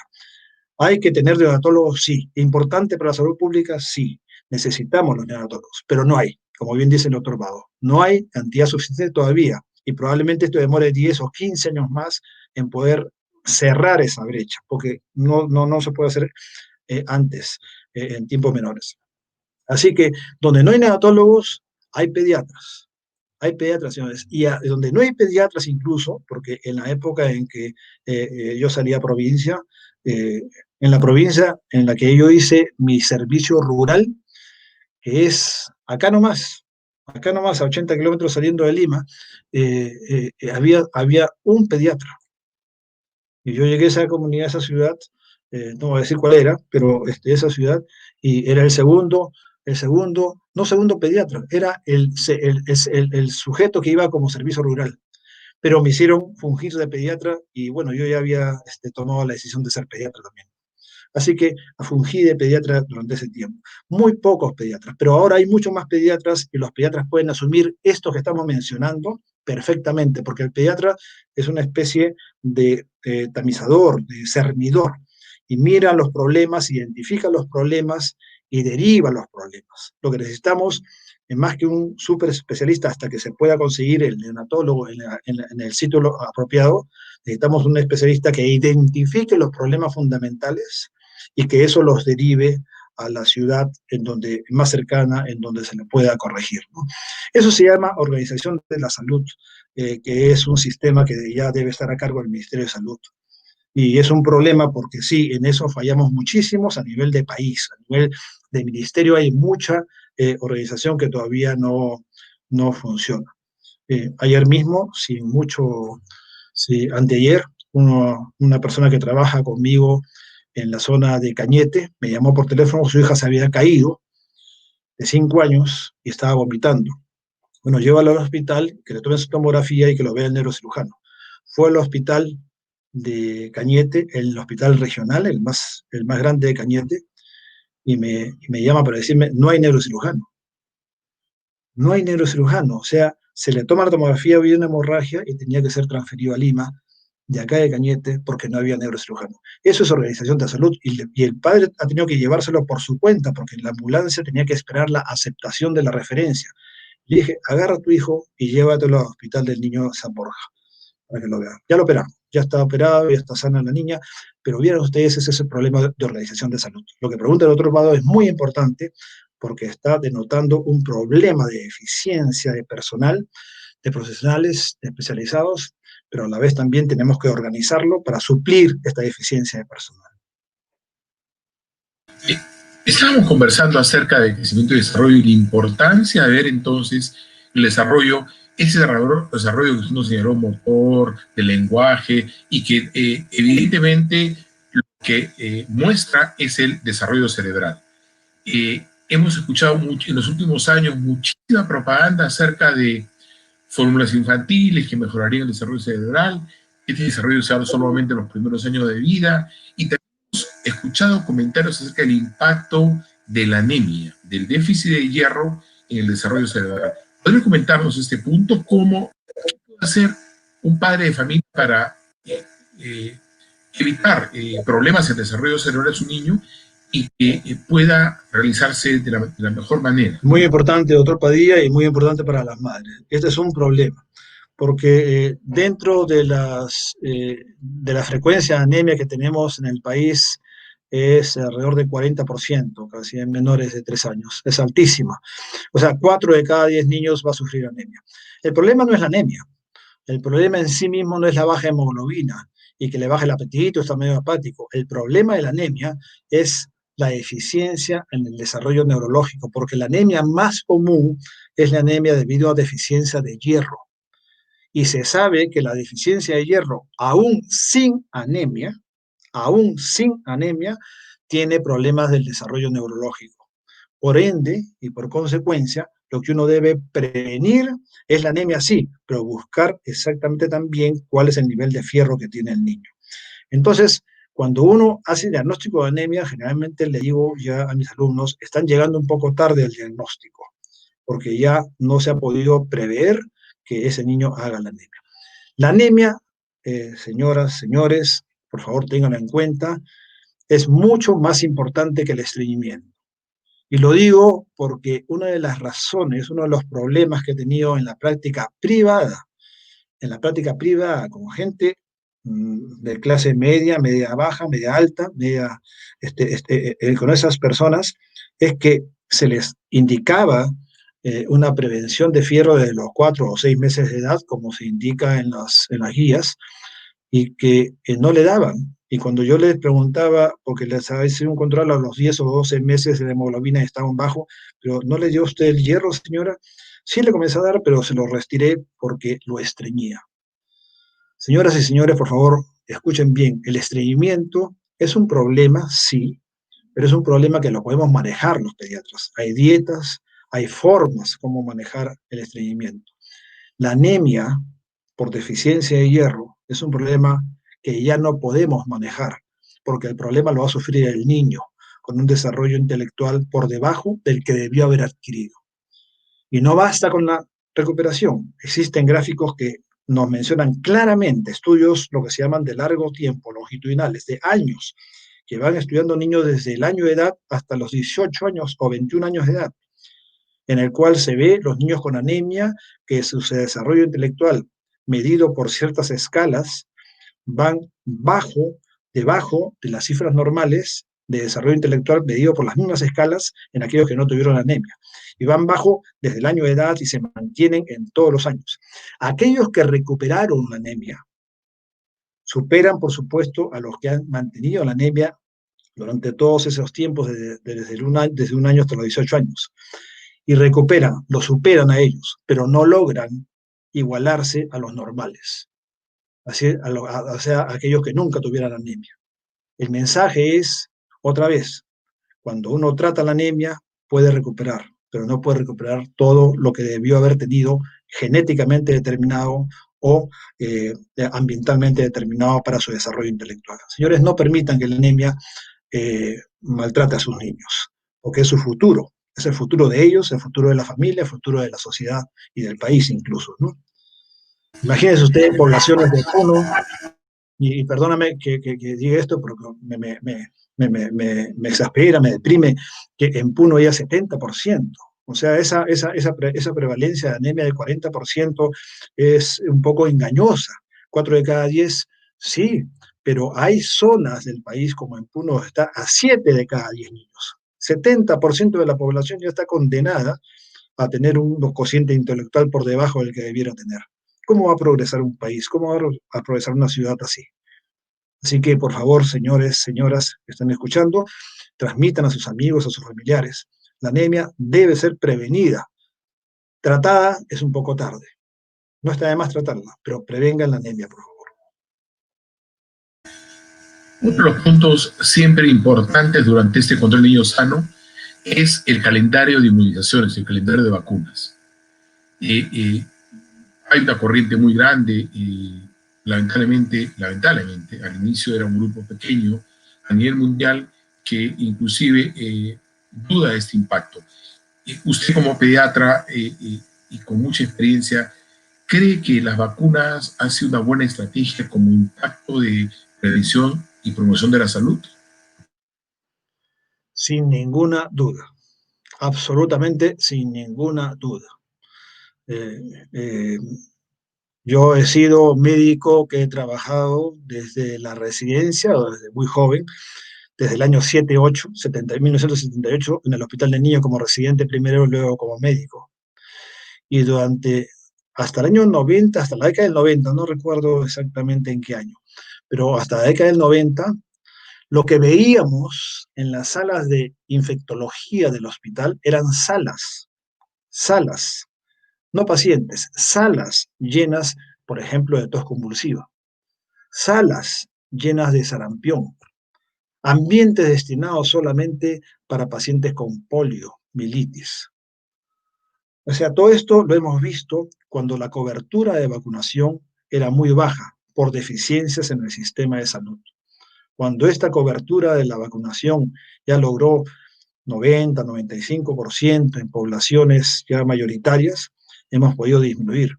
¿Hay que tener neonatólogos? Sí. ¿Importante para la salud pública? Sí. Necesitamos los neonatólogos, pero no hay, como bien dice el doctor Vado, no hay cantidad suficiente todavía, y probablemente esto demore 10 o 15 años más en poder cerrar esa brecha, porque no se puede hacer antes, en tiempos menores. Así que donde no hay neonatólogos, hay pediatras. Hay pediatras, señores, y donde no hay pediatras incluso, porque en la época en que yo salí a provincia, eh, en la provincia en la que yo hice mi servicio rural, que es acá nomás, a 80 kilómetros saliendo de Lima, había un pediatra. Y yo llegué a esa comunidad, a esa ciudad, no voy a decir cuál era, pero esa ciudad, y era no segundo pediatra, era el sujeto que iba como servicio rural. Pero me hicieron fungir de pediatra y bueno, yo ya había tomado la decisión de ser pediatra también. Así que fungí de pediatra durante ese tiempo. Muy pocos pediatras, pero ahora hay muchos más pediatras y los pediatras pueden asumir esto que estamos mencionando perfectamente, porque el pediatra es una especie de tamizador, de cernidor, y mira los problemas, identifica los problemas y deriva los problemas. Lo que necesitamos es más que un súper especialista hasta que se pueda conseguir el neonatólogo en el sitio apropiado. Necesitamos un especialista que identifique los problemas fundamentales y que eso los derive a la ciudad más cercana, en donde se le pueda corregir, ¿no? Eso se llama Organización de la Salud, que es un sistema que ya debe estar a cargo del Ministerio de Salud. Y es un problema porque sí, en eso fallamos muchísimos a nivel de país, a nivel de ministerio hay mucha organización que todavía no funciona. Ayer mismo, anteayer, una persona que trabaja conmigo en la zona de Cañete me llamó por teléfono, su hija se había caído de 5 años y estaba vomitando. Bueno, llévalo al hospital, que le tomen su tomografía y que lo vea el neurocirujano. Fue al hospital de Cañete, el hospital regional, el más grande de Cañete, y me llama para decirme, no hay neurocirujano. No hay neurocirujano, o sea, se le toma la tomografía, había una hemorragia y tenía que ser transferido a Lima, de acá de Cañete, porque no había neurocirujano. Eso es organización de salud, y el padre ha tenido que llevárselo por su cuenta, porque en la ambulancia tenía que esperar la aceptación de la referencia. Le dije, agarra a tu hijo y llévatelo al hospital del niño San Borja, para que lo vean. Ya lo operamos, ya está operado, ya está sana la niña, pero vieron ustedes, ese es el problema de organización de salud. Lo que pregunta el otro lado es muy importante, porque está denotando un problema de eficiencia de personal, de profesionales especializados, pero a la vez también tenemos que organizarlo para suplir esta deficiencia de personal. Estábamos conversando acerca del crecimiento y desarrollo y la importancia de ver entonces el desarrollo, ese desarrollo que usted nos señaló, motor, de lenguaje, y que evidentemente lo que muestra es el desarrollo cerebral. Hemos escuchado mucho, en los últimos años muchísima propaganda acerca de fórmulas infantiles que mejorarían el desarrollo cerebral. Este desarrollo se da solamente en los primeros años de vida, y también hemos escuchado comentarios acerca del impacto de la anemia, del déficit de hierro en el desarrollo cerebral. ¿Podría comentarnos este punto? ¿Cómo puede hacer un padre de familia para evitar problemas en el desarrollo cerebral de su niño y que pueda realizarse de la mejor manera? Muy importante, doctor Padilla, y muy importante para las madres. Este es un problema, porque dentro de la frecuencia de anemia que tenemos en el país es alrededor de 40%, casi en menores de 3 años. Es altísima. O sea, 4 de cada 10 niños va a sufrir anemia. El problema no es la anemia. El problema en sí mismo no es la baja hemoglobina y que le baje el apetito, está medio apático. El problema de la anemia es la deficiencia en el desarrollo neurológico, porque la anemia más común es la anemia debido a deficiencia de hierro. Y se sabe que la deficiencia de hierro, aún sin anemia, tiene problemas del desarrollo neurológico. Por ende, y por consecuencia, lo que uno debe prevenir es la anemia, sí, pero buscar exactamente también cuál es el nivel de fierro que tiene el niño. Entonces, Cuando uno hace diagnóstico de anemia, generalmente le digo ya a mis alumnos, están llegando un poco tarde al diagnóstico, porque ya no se ha podido prever que ese niño haga la anemia. La anemia, señoras, señores, por favor tenganlo en cuenta, es mucho más importante que el estreñimiento. Y lo digo porque una de las razones, uno de los problemas que he tenido en la práctica privada con gente de clase media, media baja, media alta, con esas personas, es que se les indicaba una prevención de fierro desde los 4 o 6 meses de edad, como se indica en las guías, y que no le daban. Y cuando yo les preguntaba, porque les había hecho un control a los 10 o 12 meses de la hemoglobina estaban bajo, pero ¿no le dio usted el hierro, señora? Sí le comencé a dar, pero se lo retiré porque lo estreñía. Señoras y señores, por favor, escuchen bien, el estreñimiento es un problema, sí, pero es un problema que lo podemos manejar los pediatras. Hay dietas, hay formas como manejar el estreñimiento. La anemia por deficiencia de hierro es un problema que ya no podemos manejar, porque el problema lo va a sufrir el niño con un desarrollo intelectual por debajo del que debió haber adquirido. Y no basta con la recuperación. Existen gráficos que nos mencionan claramente estudios, lo que se llaman de largo tiempo, longitudinales, de años, que van estudiando niños desde el año de edad hasta los 18 años o 21 años de edad, en el cual se ve los niños con anemia, que su desarrollo intelectual, medido por ciertas escalas, van debajo de las cifras normales de desarrollo intelectual medido por las mismas escalas en aquellos que no tuvieron anemia. Y van bajo desde el año de edad y se mantienen en todos los años. Aquellos que recuperaron la anemia superan, por supuesto, a los que han mantenido la anemia durante todos esos tiempos, desde un año hasta los 18 años. Y recuperan, lo superan a ellos, pero no logran igualarse a los normales, o sea, a aquellos que nunca tuvieran anemia. El mensaje es, otra vez, cuando uno trata la anemia, puede recuperar, pero no puede recuperar todo lo que debió haber tenido genéticamente determinado o ambientalmente determinado para su desarrollo intelectual. Señores, no permitan que la anemia maltrate a sus niños, porque es su futuro, es el futuro de ellos, el futuro de la familia, el futuro de la sociedad y del país incluso, ¿no? Imagínense ustedes poblaciones de Puno, y perdóname que diga esto, pero me exaspera, me deprime, que en Puno haya 70%. O sea, esa prevalencia de anemia del 40% es un poco engañosa. 4 de cada 10, sí, pero hay zonas del país como en Puno está a 7 de cada 10 niños. 70% de la población ya está condenada a tener un cociente intelectual por debajo del que debiera tener. ¿Cómo va a progresar un país? ¿Cómo va a progresar una ciudad así? Así que, por favor, señores, señoras que están escuchando, transmitan a sus amigos, a sus familiares. La anemia debe ser prevenida. Tratada es un poco tarde. No está de más tratarla, pero prevengan la anemia, por favor. Uno de los puntos siempre importantes durante este control de niño sano es el calendario de inmunizaciones, el calendario de vacunas. Hay una corriente muy grande y lamentablemente, al inicio era un grupo pequeño a nivel mundial que inclusive duda de este impacto. Usted como pediatra y con mucha experiencia, ¿cree que las vacunas han sido una buena estrategia como impacto de prevención y promoción de la salud? Sin ninguna duda, absolutamente sin ninguna duda. Eh, eh, yo he sido médico que he trabajado desde la residencia o desde muy joven, desde el año 78, 1978, en el Hospital de Niños como residente primero y luego como médico. Y hasta el año 90, hasta la década del 90, no recuerdo exactamente en qué año, pero hasta la década del 90, lo que veíamos en las salas de infectología del hospital eran salas, no pacientes, salas llenas, por ejemplo, de tos convulsiva, salas llenas de sarampión, ambientes destinados solamente para pacientes con polio, militis. O sea, todo esto lo hemos visto cuando la cobertura de vacunación era muy baja por deficiencias en el sistema de salud. Cuando esta cobertura de la vacunación ya logró 90, 95% en poblaciones ya mayoritarias, hemos podido disminuir.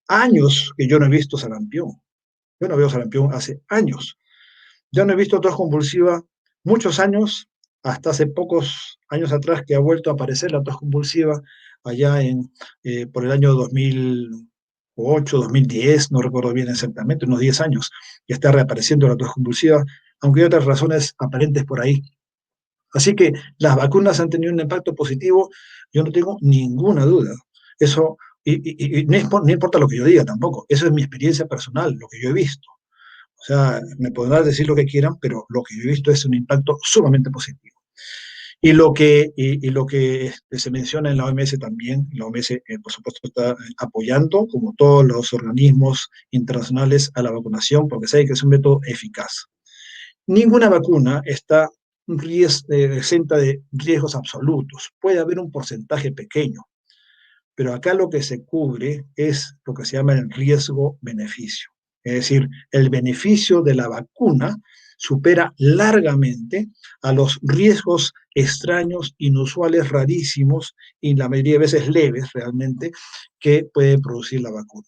Años que yo no he visto sarampión. Yo no veo sarampión hace años. Ya no he visto tos convulsiva muchos años, hasta hace pocos años atrás que ha vuelto a aparecer la tos convulsiva allá por el año 2008, 2010, no recuerdo bien exactamente, unos 10 años, y está reapareciendo la tos convulsiva, aunque hay otras razones aparentes por ahí. Así que las vacunas han tenido un impacto positivo, yo no tengo ninguna duda. Eso, y no importa lo que yo diga tampoco, eso es mi experiencia personal, lo que yo he visto. O sea, me podrán decir lo que quieran, pero lo que yo he visto es un impacto sumamente positivo. Y lo que se menciona en la OMS también, la OMS por supuesto está apoyando, como todos los organismos internacionales, a la vacunación, porque sabe que es un método eficaz. Ninguna vacuna está exenta de riesgos absolutos. Puede haber un porcentaje pequeño, pero acá lo que se cubre es lo que se llama el riesgo-beneficio. Es decir, el beneficio de la vacuna supera largamente a los riesgos extraños, inusuales, rarísimos y la mayoría de veces leves realmente que puede producir la vacuna.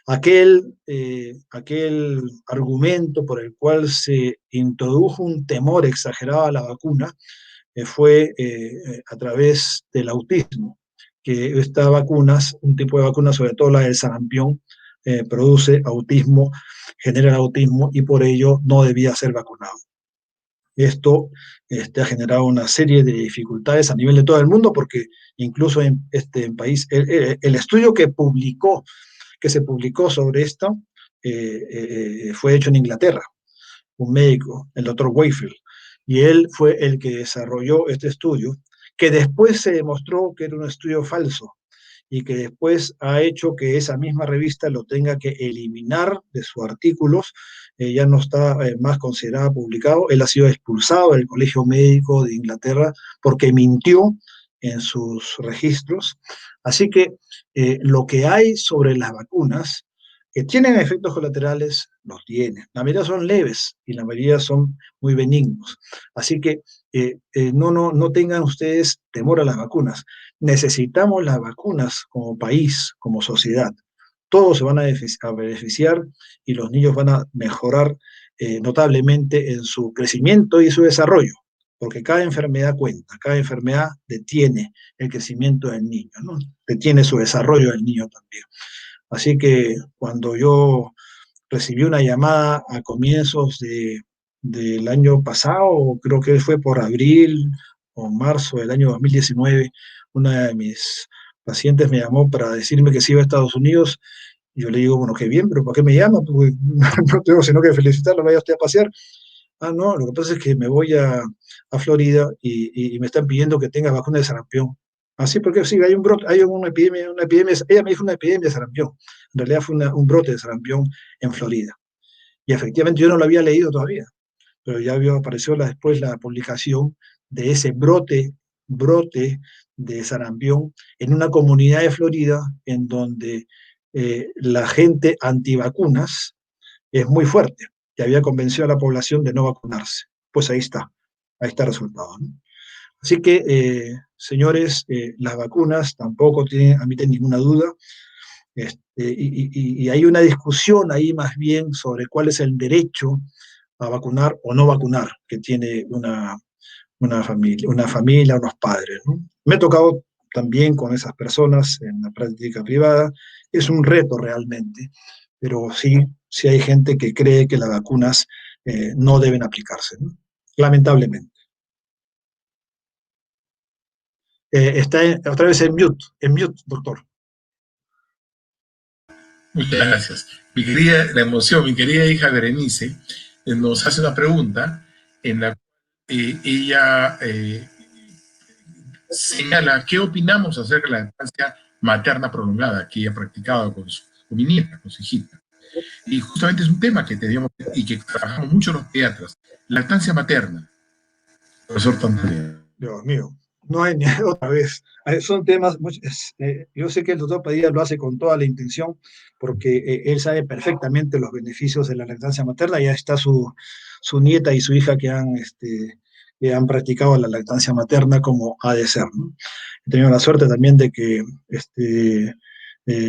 Aquel argumento por el cual se introdujo un temor exagerado a la vacuna fue a través del autismo, que estas vacunas, un tipo de vacuna, sobre todo la del sarampión, produce autismo, genera autismo y por ello no debía ser vacunado. Esto ha generado una serie de dificultades a nivel de todo el mundo porque incluso en este país, el estudio que se publicó sobre esto fue hecho en Inglaterra, un médico, el doctor Wakefield, y él fue el que desarrolló este estudio, que después se demostró que era un estudio falso y que después ha hecho que esa misma revista lo tenga que eliminar de sus artículos, ya no está más considerado publicado, él ha sido expulsado del Colegio Médico de Inglaterra porque mintió en sus registros. Así que lo que hay sobre las vacunas, que tienen efectos colaterales, los tienen. La mayoría son leves y la mayoría son muy benignos. Así que no tengan ustedes temor a las vacunas. Necesitamos las vacunas como país, como sociedad. Todos se van a beneficiar y los niños van a mejorar notablemente en su crecimiento y su desarrollo, porque cada enfermedad cuenta, cada enfermedad detiene el crecimiento del niño, ¿no? Detiene su desarrollo del niño también. Así que cuando yo recibí una llamada a comienzos del año pasado, creo que fue por abril o marzo del año 2019, una de mis pacientes me llamó para decirme que se iba a Estados Unidos. Y yo le digo, bueno, qué bien, pero ¿por qué me llama? Porque no tengo sino que felicitarlo, vaya usted a pasear. Ah, no, lo que pasa es que me voy a Florida y me están pidiendo que tenga vacuna de sarampión. Así porque sí, hay un brote, hay una epidemia, ella me dijo una epidemia de sarampión. En realidad fue un brote de sarampión en Florida. Y efectivamente yo no lo había leído todavía, pero ya apareció después la publicación de ese brote de sarampión en una comunidad de Florida en donde la gente antivacunas es muy fuerte y había convencido a la población de no vacunarse. Pues ahí está el resultado, ¿no? Así que, señores, las vacunas tampoco admiten ninguna duda. Y hay una discusión ahí más bien sobre cuál es el derecho a vacunar o no vacunar que tiene una familia, unos padres, ¿no? Me he tocado también con esas personas en la práctica privada. Es un reto realmente, pero sí hay gente que cree que las vacunas no deben aplicarse, ¿no? Lamentablemente. Está otra vez en mute, doctor. Muchas gracias. La emoción, mi querida hija Berenice nos hace una pregunta en la que ella señala qué opinamos acerca de la lactancia materna prolongada que ella ha practicado con mi nieta, con su hijita. Y justamente es un tema que teníamos y que trabajamos mucho los pediatras. Lactancia materna, profesor Tantalea. Dios mío. No hay ni otra vez. Son temas, yo sé que el doctor Padilla lo hace con toda la intención, porque él sabe perfectamente los beneficios de la lactancia materna. Ya está su nieta y su hija que han practicado la lactancia materna como ha de ser, ¿no? He tenido la suerte también de que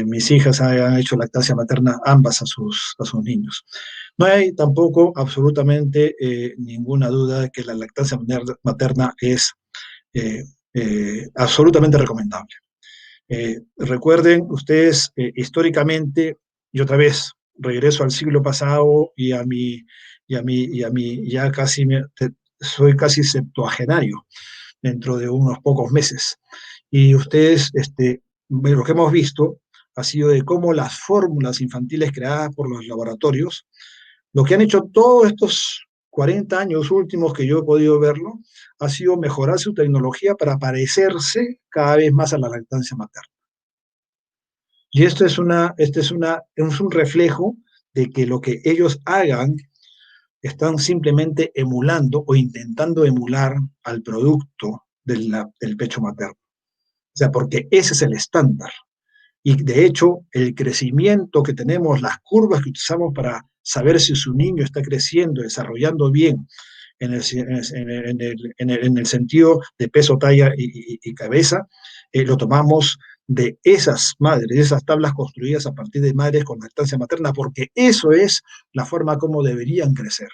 mis hijas han hecho lactancia materna ambas a sus niños. No hay tampoco absolutamente ninguna duda de que la lactancia materna es eh, absolutamente recomendable. Recuerden ustedes históricamente, y otra vez regreso al siglo pasado ya casi soy casi septuagenario dentro de unos pocos meses. Y ustedes, lo que hemos visto ha sido de cómo las fórmulas infantiles creadas por los laboratorios, lo que han hecho todos estos 40 años últimos que yo he podido verlo, ha sido mejorar su tecnología para parecerse cada vez más a la lactancia materna. Y es un reflejo de que lo que ellos hagan están simplemente emulando o intentando emular al producto del pecho materno. O sea, porque ese es el estándar. Y de hecho, el crecimiento que tenemos, las curvas que utilizamos para saber si su niño está creciendo, desarrollando bien en el sentido de peso, talla y cabeza, lo tomamos de esas madres, de esas tablas construidas a partir de madres con lactancia materna, porque eso es la forma como deberían crecer.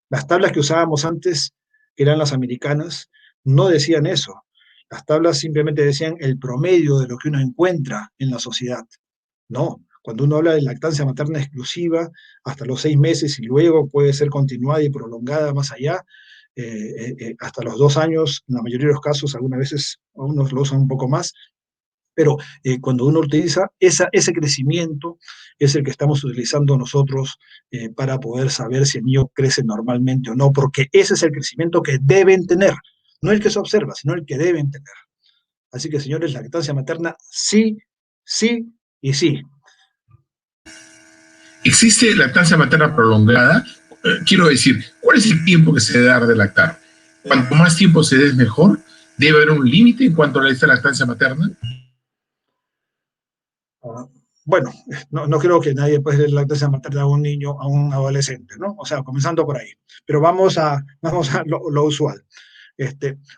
Las tablas que usábamos antes, que eran las americanas, no decían eso. Las tablas simplemente decían el promedio de lo que uno encuentra en la sociedad. No, cuando uno habla de lactancia materna exclusiva hasta los 6 meses y luego puede ser continuada y prolongada más allá, hasta los 2 años, en la mayoría de los casos, algunas veces algunos lo usan un poco más, pero cuando uno utiliza ese crecimiento es el que estamos utilizando nosotros para poder saber si el niño crece normalmente o no, porque ese es el crecimiento que deben tener, no el que se observa, sino el que deben tener. Así que, señores, la lactancia materna sí, sí y sí. ¿Existe lactancia materna prolongada? Quiero decir, ¿cuál es el tiempo que se debe dar de lactar? Cuanto más tiempo se dé es mejor. ¿Debe haber un límite en cuanto a esta lactancia materna? Bueno, no creo que nadie pueda dar lactancia materna a un niño, a un adolescente, ¿no? O sea, comenzando por ahí. Pero vamos a lo usual.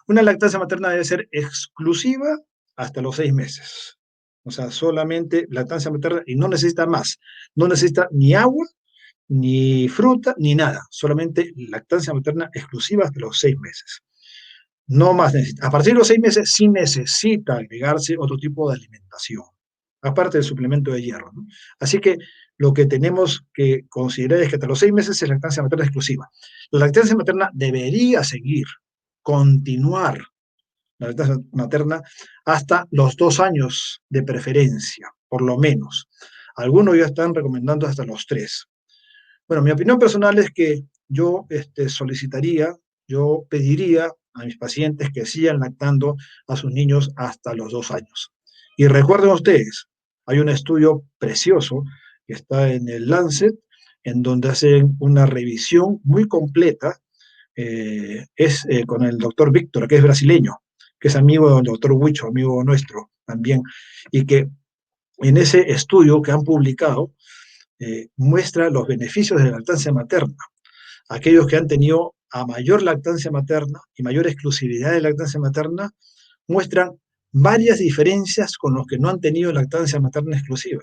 Una lactancia materna debe ser exclusiva hasta los 6 meses. O sea, solamente lactancia materna y no necesita más. No necesita ni agua, ni fruta, ni nada. Solamente lactancia materna exclusiva hasta los 6 meses. No más necesita. A partir de los 6 meses sí necesita agregarse otro tipo de alimentación, aparte del suplemento de hierro, ¿no? Así que lo que tenemos que considerar es que hasta los 6 meses es lactancia materna exclusiva. La lactancia materna debería seguir, continuar la lactancia materna hasta los 2 años de preferencia, por lo menos. Algunos ya están recomendando hasta los 3. Bueno, mi opinión personal es que yo yo pediría a mis pacientes que sigan lactando a sus niños hasta los 2 años. Y recuerden ustedes, hay un estudio precioso que está en el Lancet, en donde hacen una revisión muy completa, con el doctor Víctor, que es brasileño, que es amigo del doctor Huicho, amigo nuestro también, y que en ese estudio que han publicado, muestra los beneficios de la lactancia materna. Aquellos que han tenido a mayor lactancia materna y mayor exclusividad de lactancia materna muestran varias diferencias con los que no han tenido lactancia materna exclusiva.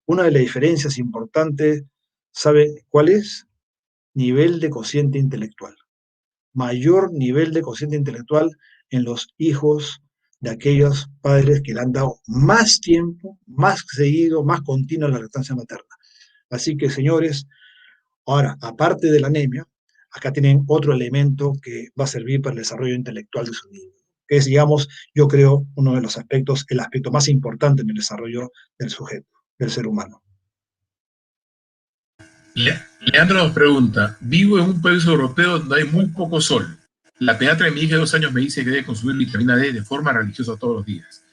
Una de las diferencias importantes, ¿sabe cuál es? Nivel de cociente intelectual. Mayor nivel de cociente intelectual en los hijos de aquellos padres que le han dado más tiempo, más seguido, más continuo a la lactancia materna. Así que, señores, ahora, aparte de la anemia, acá tienen otro elemento que va a servir para el desarrollo intelectual de su niño, que es, digamos, yo creo, uno de los aspectos, el aspecto más importante en el desarrollo del sujeto, del ser humano. Leandro nos pregunta, vivo en un país europeo donde hay muy poco sol. La pediatra de mi hija de 2 años me dice que debe consumir vitamina D de forma religiosa todos los días.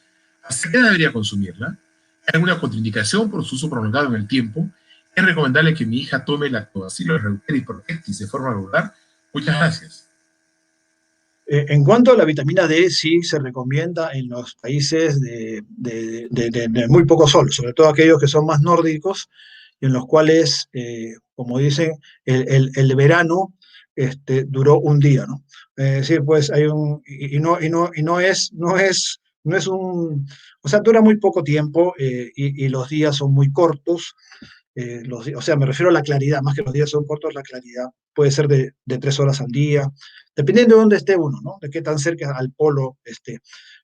¿Hasta qué debería consumirla? ¿Hay alguna contraindicación por su uso prolongado en el tiempo? ¿Es recomendable que mi hija tome lactobacillus reuteri protectis de forma regular? Muchas gracias. En cuanto a la vitamina D, sí se recomienda en los países de muy poco sol, sobre todo aquellos que son más nórdicos, en los cuales, como dicen, el verano duró un día, ¿no? Es decir, pues hay un, y no es un, o sea, dura muy poco tiempo y los días son muy cortos. O sea, me refiero a la claridad, más que los días son cortos, la claridad puede ser de 3 horas al día, dependiendo de dónde esté uno, ¿no? De qué tan cerca al polo esté.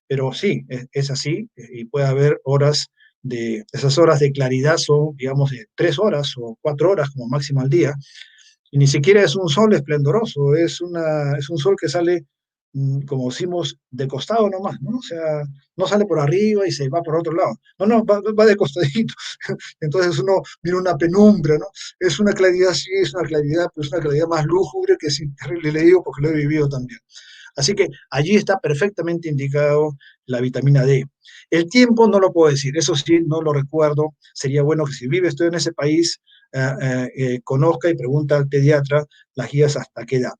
Pero sí, es así, y puede haber esas horas de claridad son, digamos, de 3 horas o 4 horas como máximo al día, y ni siquiera es un sol esplendoroso, es un sol que sale, como decimos, de costado nomás, ¿no? O sea, no sale por arriba y se va por otro lado. No, no, va de costadito. Entonces uno mira una penumbra, ¿no? Es una claridad, sí, es una claridad, pero es una claridad más lúgubre que sí, le digo porque lo he vivido también. Así que allí está perfectamente indicado la vitamina D. El tiempo no lo puedo decir, eso sí, no lo recuerdo. Sería bueno que si vive usted en ese país, conozca y pregunta al pediatra las guías hasta qué edad.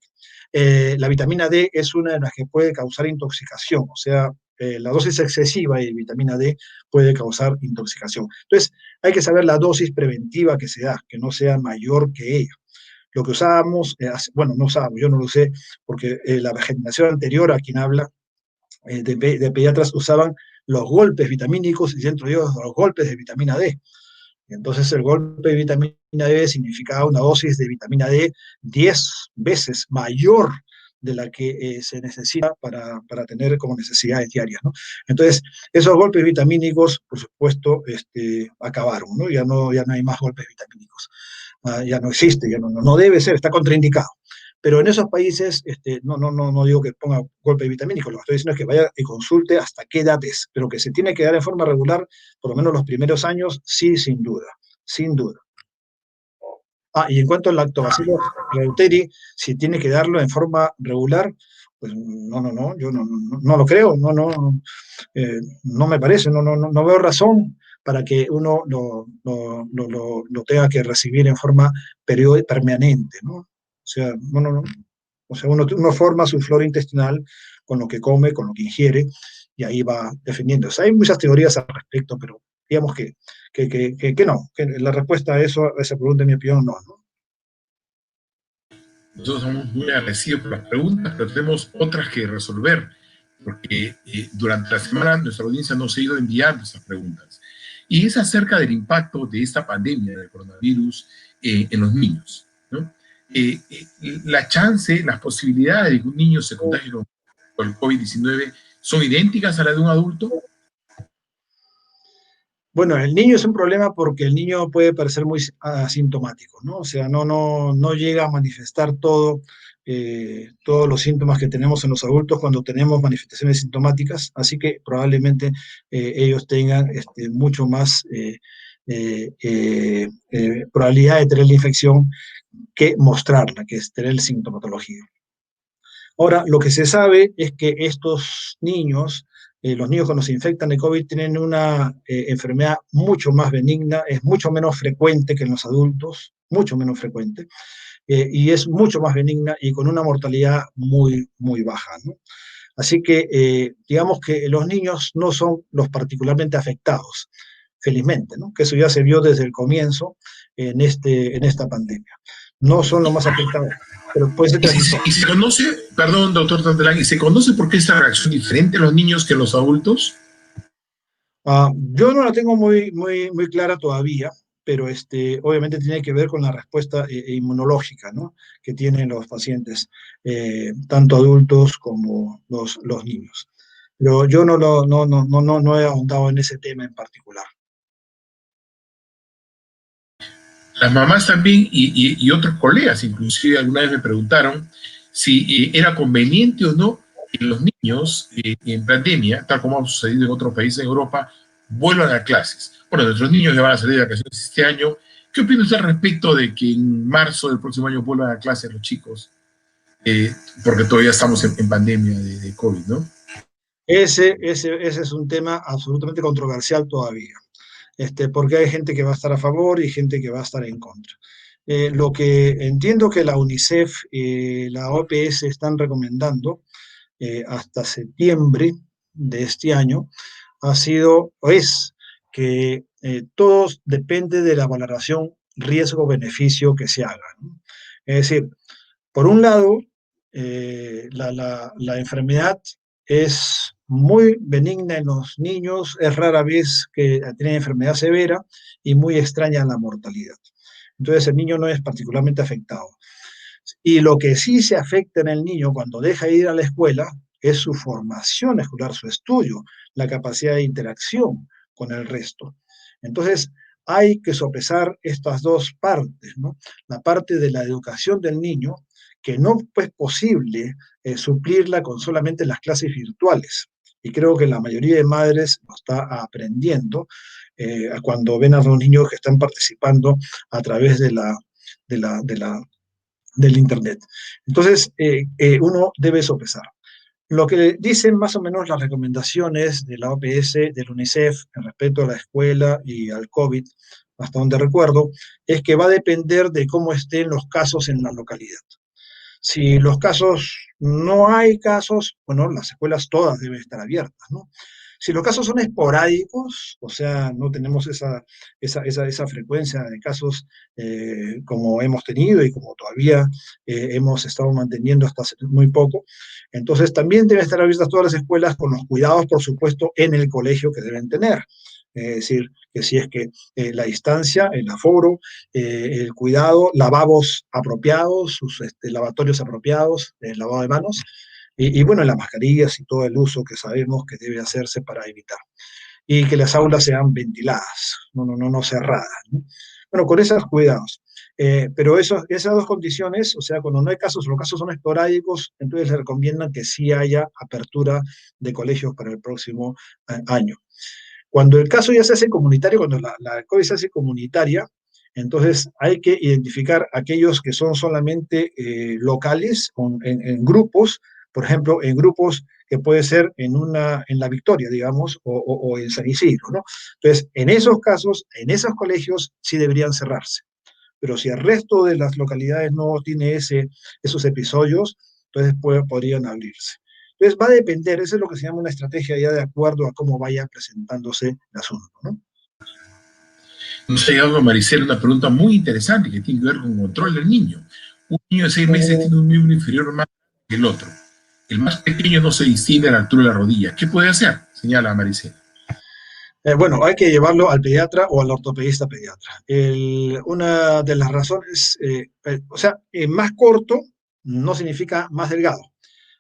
La vitamina D es una de las que puede causar intoxicación, o sea, la dosis excesiva de vitamina D puede causar intoxicación. Entonces, hay que saber la dosis preventiva que se da, que no sea mayor que ella. Lo que usábamos, bueno, no usábamos, yo no lo sé, porque la generación anterior a quien habla, de pediatras, usaban los golpes vitamínicos y dentro de ellos los golpes de vitamina D. Entonces el golpe de vitamina D significaba una dosis de vitamina D 10 veces mayor de la que se necesita para tener como necesidades diarias, ¿no? Entonces, esos golpes vitamínicos, por supuesto, acabaron, ¿no? Ya no hay más golpes vitamínicos. Ya no existe, ya no debe ser, está contraindicado. Pero en esos países, no digo que ponga golpe vitamínico, lo que estoy diciendo es que vaya y consulte hasta qué edad es, pero que se tiene que dar en forma regular, por lo menos los primeros años, sí, sin duda, sin duda. Y en cuanto al lactobacillus reuteri, si tiene que darlo en forma regular, pues no, yo no lo creo, no me parece, no veo razón para que uno lo tenga que recibir en forma permanente, ¿no? O sea, no. O sea, uno forma su flora intestinal con lo que come, con lo que ingiere, y ahí va defendiendo. O sea, hay muchas teorías al respecto, pero digamos que no, que la respuesta a eso, a esa pregunta, en mi opinión, no, ¿no? Nosotros somos muy agradecidos por las preguntas, pero tenemos otras que resolver, porque durante la semana nuestra audiencia nos ha ido enviando esas preguntas. Y es acerca del impacto de esta pandemia del coronavirus en los niños, ¿no? La chance, las posibilidades de que un niño se contagie con el COVID-19 son idénticas a las de un adulto. Bueno, el niño es un problema porque el niño puede parecer muy asintomático, ¿no? O sea, no llega a manifestar todos los síntomas que tenemos en los adultos cuando tenemos manifestaciones sintomáticas, así que probablemente ellos tengan mucho más probabilidad de tener la infección que mostrarla, que es tener sintomatología. Ahora, lo que se sabe es que estos niños, los niños cuando se infectan de COVID tienen una enfermedad mucho más benigna, es mucho menos frecuente que en los adultos, mucho menos frecuente, y es mucho más benigna y con una mortalidad muy, muy baja, ¿no? Así que digamos que los niños no son los particularmente afectados, felizmente, ¿no? Que eso ya se vio desde el comienzo en esta pandemia. No son los más afectados, pero puede ser transitorio. ¿Y se conoce, perdón, doctor Tantelán, ¿y se conoce por qué esta reacción diferente en los niños que en los adultos? Yo no la tengo muy clara todavía, pero obviamente tiene que ver con la respuesta inmunológica, ¿no? Que tienen los pacientes, tanto adultos como los niños. Pero yo no he ahondado en ese tema en particular. Las mamás también y otros colegas, inclusive alguna vez me preguntaron si era conveniente o no que los niños en pandemia, tal como ha sucedido en otros países de Europa, vuelvan a clases. Bueno, nuestros niños ya van a salir de vacaciones este año. ¿Qué opina usted al respecto de que en marzo del próximo año vuelvan a clases los chicos? Porque todavía estamos en pandemia de COVID, ¿no? Ese es un tema absolutamente controversial todavía, porque hay gente que va a estar a favor y gente que va a estar en contra. Lo que entiendo que la UNICEF y la OPS están recomendando hasta septiembre de este año ha sido, o es, que todo depende de la valoración riesgo-beneficio que se haga, ¿no? Es decir, por un lado, la enfermedad es muy benigna en los niños, es rara vez que tienen enfermedad severa y muy extraña la mortalidad. Entonces el niño no es particularmente afectado. Y lo que sí se afecta en el niño cuando deja de ir a la escuela es su formación escolar, su estudio, la capacidad de interacción con el resto. Entonces, hay que sopesar estas dos partes, ¿no? La parte de la educación del niño, que no es posible suplirla con solamente las clases virtuales. Y creo que la mayoría de madres lo está aprendiendo cuando ven a los niños que están participando a través de la, de la del Internet. Entonces, uno debe sopesar. Lo que dicen más o menos las recomendaciones de la OPS, del UNICEF, en respecto a la escuela y al COVID, hasta donde recuerdo, es que va a depender de cómo estén los casos en la localidad. Si los casos, no hay casos, bueno, las escuelas todas deben estar abiertas, ¿no? Si los casos son esporádicos, o sea, no tenemos esa frecuencia de casos como hemos tenido y como todavía hemos estado manteniendo hasta hace muy poco, entonces también deben estar abiertas todas las escuelas con los cuidados, por supuesto, en el colegio que deben tener. Es decir, que si es que la distancia, el aforo, el cuidado, lavabos apropiados, sus lavatorios apropiados, el lavado de manos, bueno, las mascarillas y todo el uso que sabemos que debe hacerse para evitar. Y que las aulas sean ventiladas, no cerradas, ¿no? Bueno, con esos cuidados. Pero esas dos condiciones, o sea, cuando no hay casos, los casos son esporádicos, entonces le recomiendan que sí haya apertura de colegios para el próximo año. Cuando el caso ya se hace comunitario, cuando la COVID se hace comunitaria, entonces hay que identificar aquellos que son solamente locales, en grupos, por ejemplo, en grupos que puede ser en La Victoria, digamos, o en San Isidro, ¿no? Entonces, en esos casos, en esos colegios sí deberían cerrarse. Pero si el resto de las localidades no tiene esos episodios, entonces podrían abrirse. Entonces va a depender, eso es lo que se llama una estrategia ya de acuerdo a cómo vaya presentándose el asunto, ¿no? Nos ha llegado a Maricela una pregunta muy interesante que tiene que ver con el control del niño. Un niño de 6 meses tiene un miembro inferior más que el otro. El más pequeño no se distingue a la altura de la rodilla. ¿Qué puede hacer? Señala Maricela. Bueno, hay que llevarlo al pediatra o al ortopedista pediatra. Una de las razones, o sea, más corto no significa más delgado.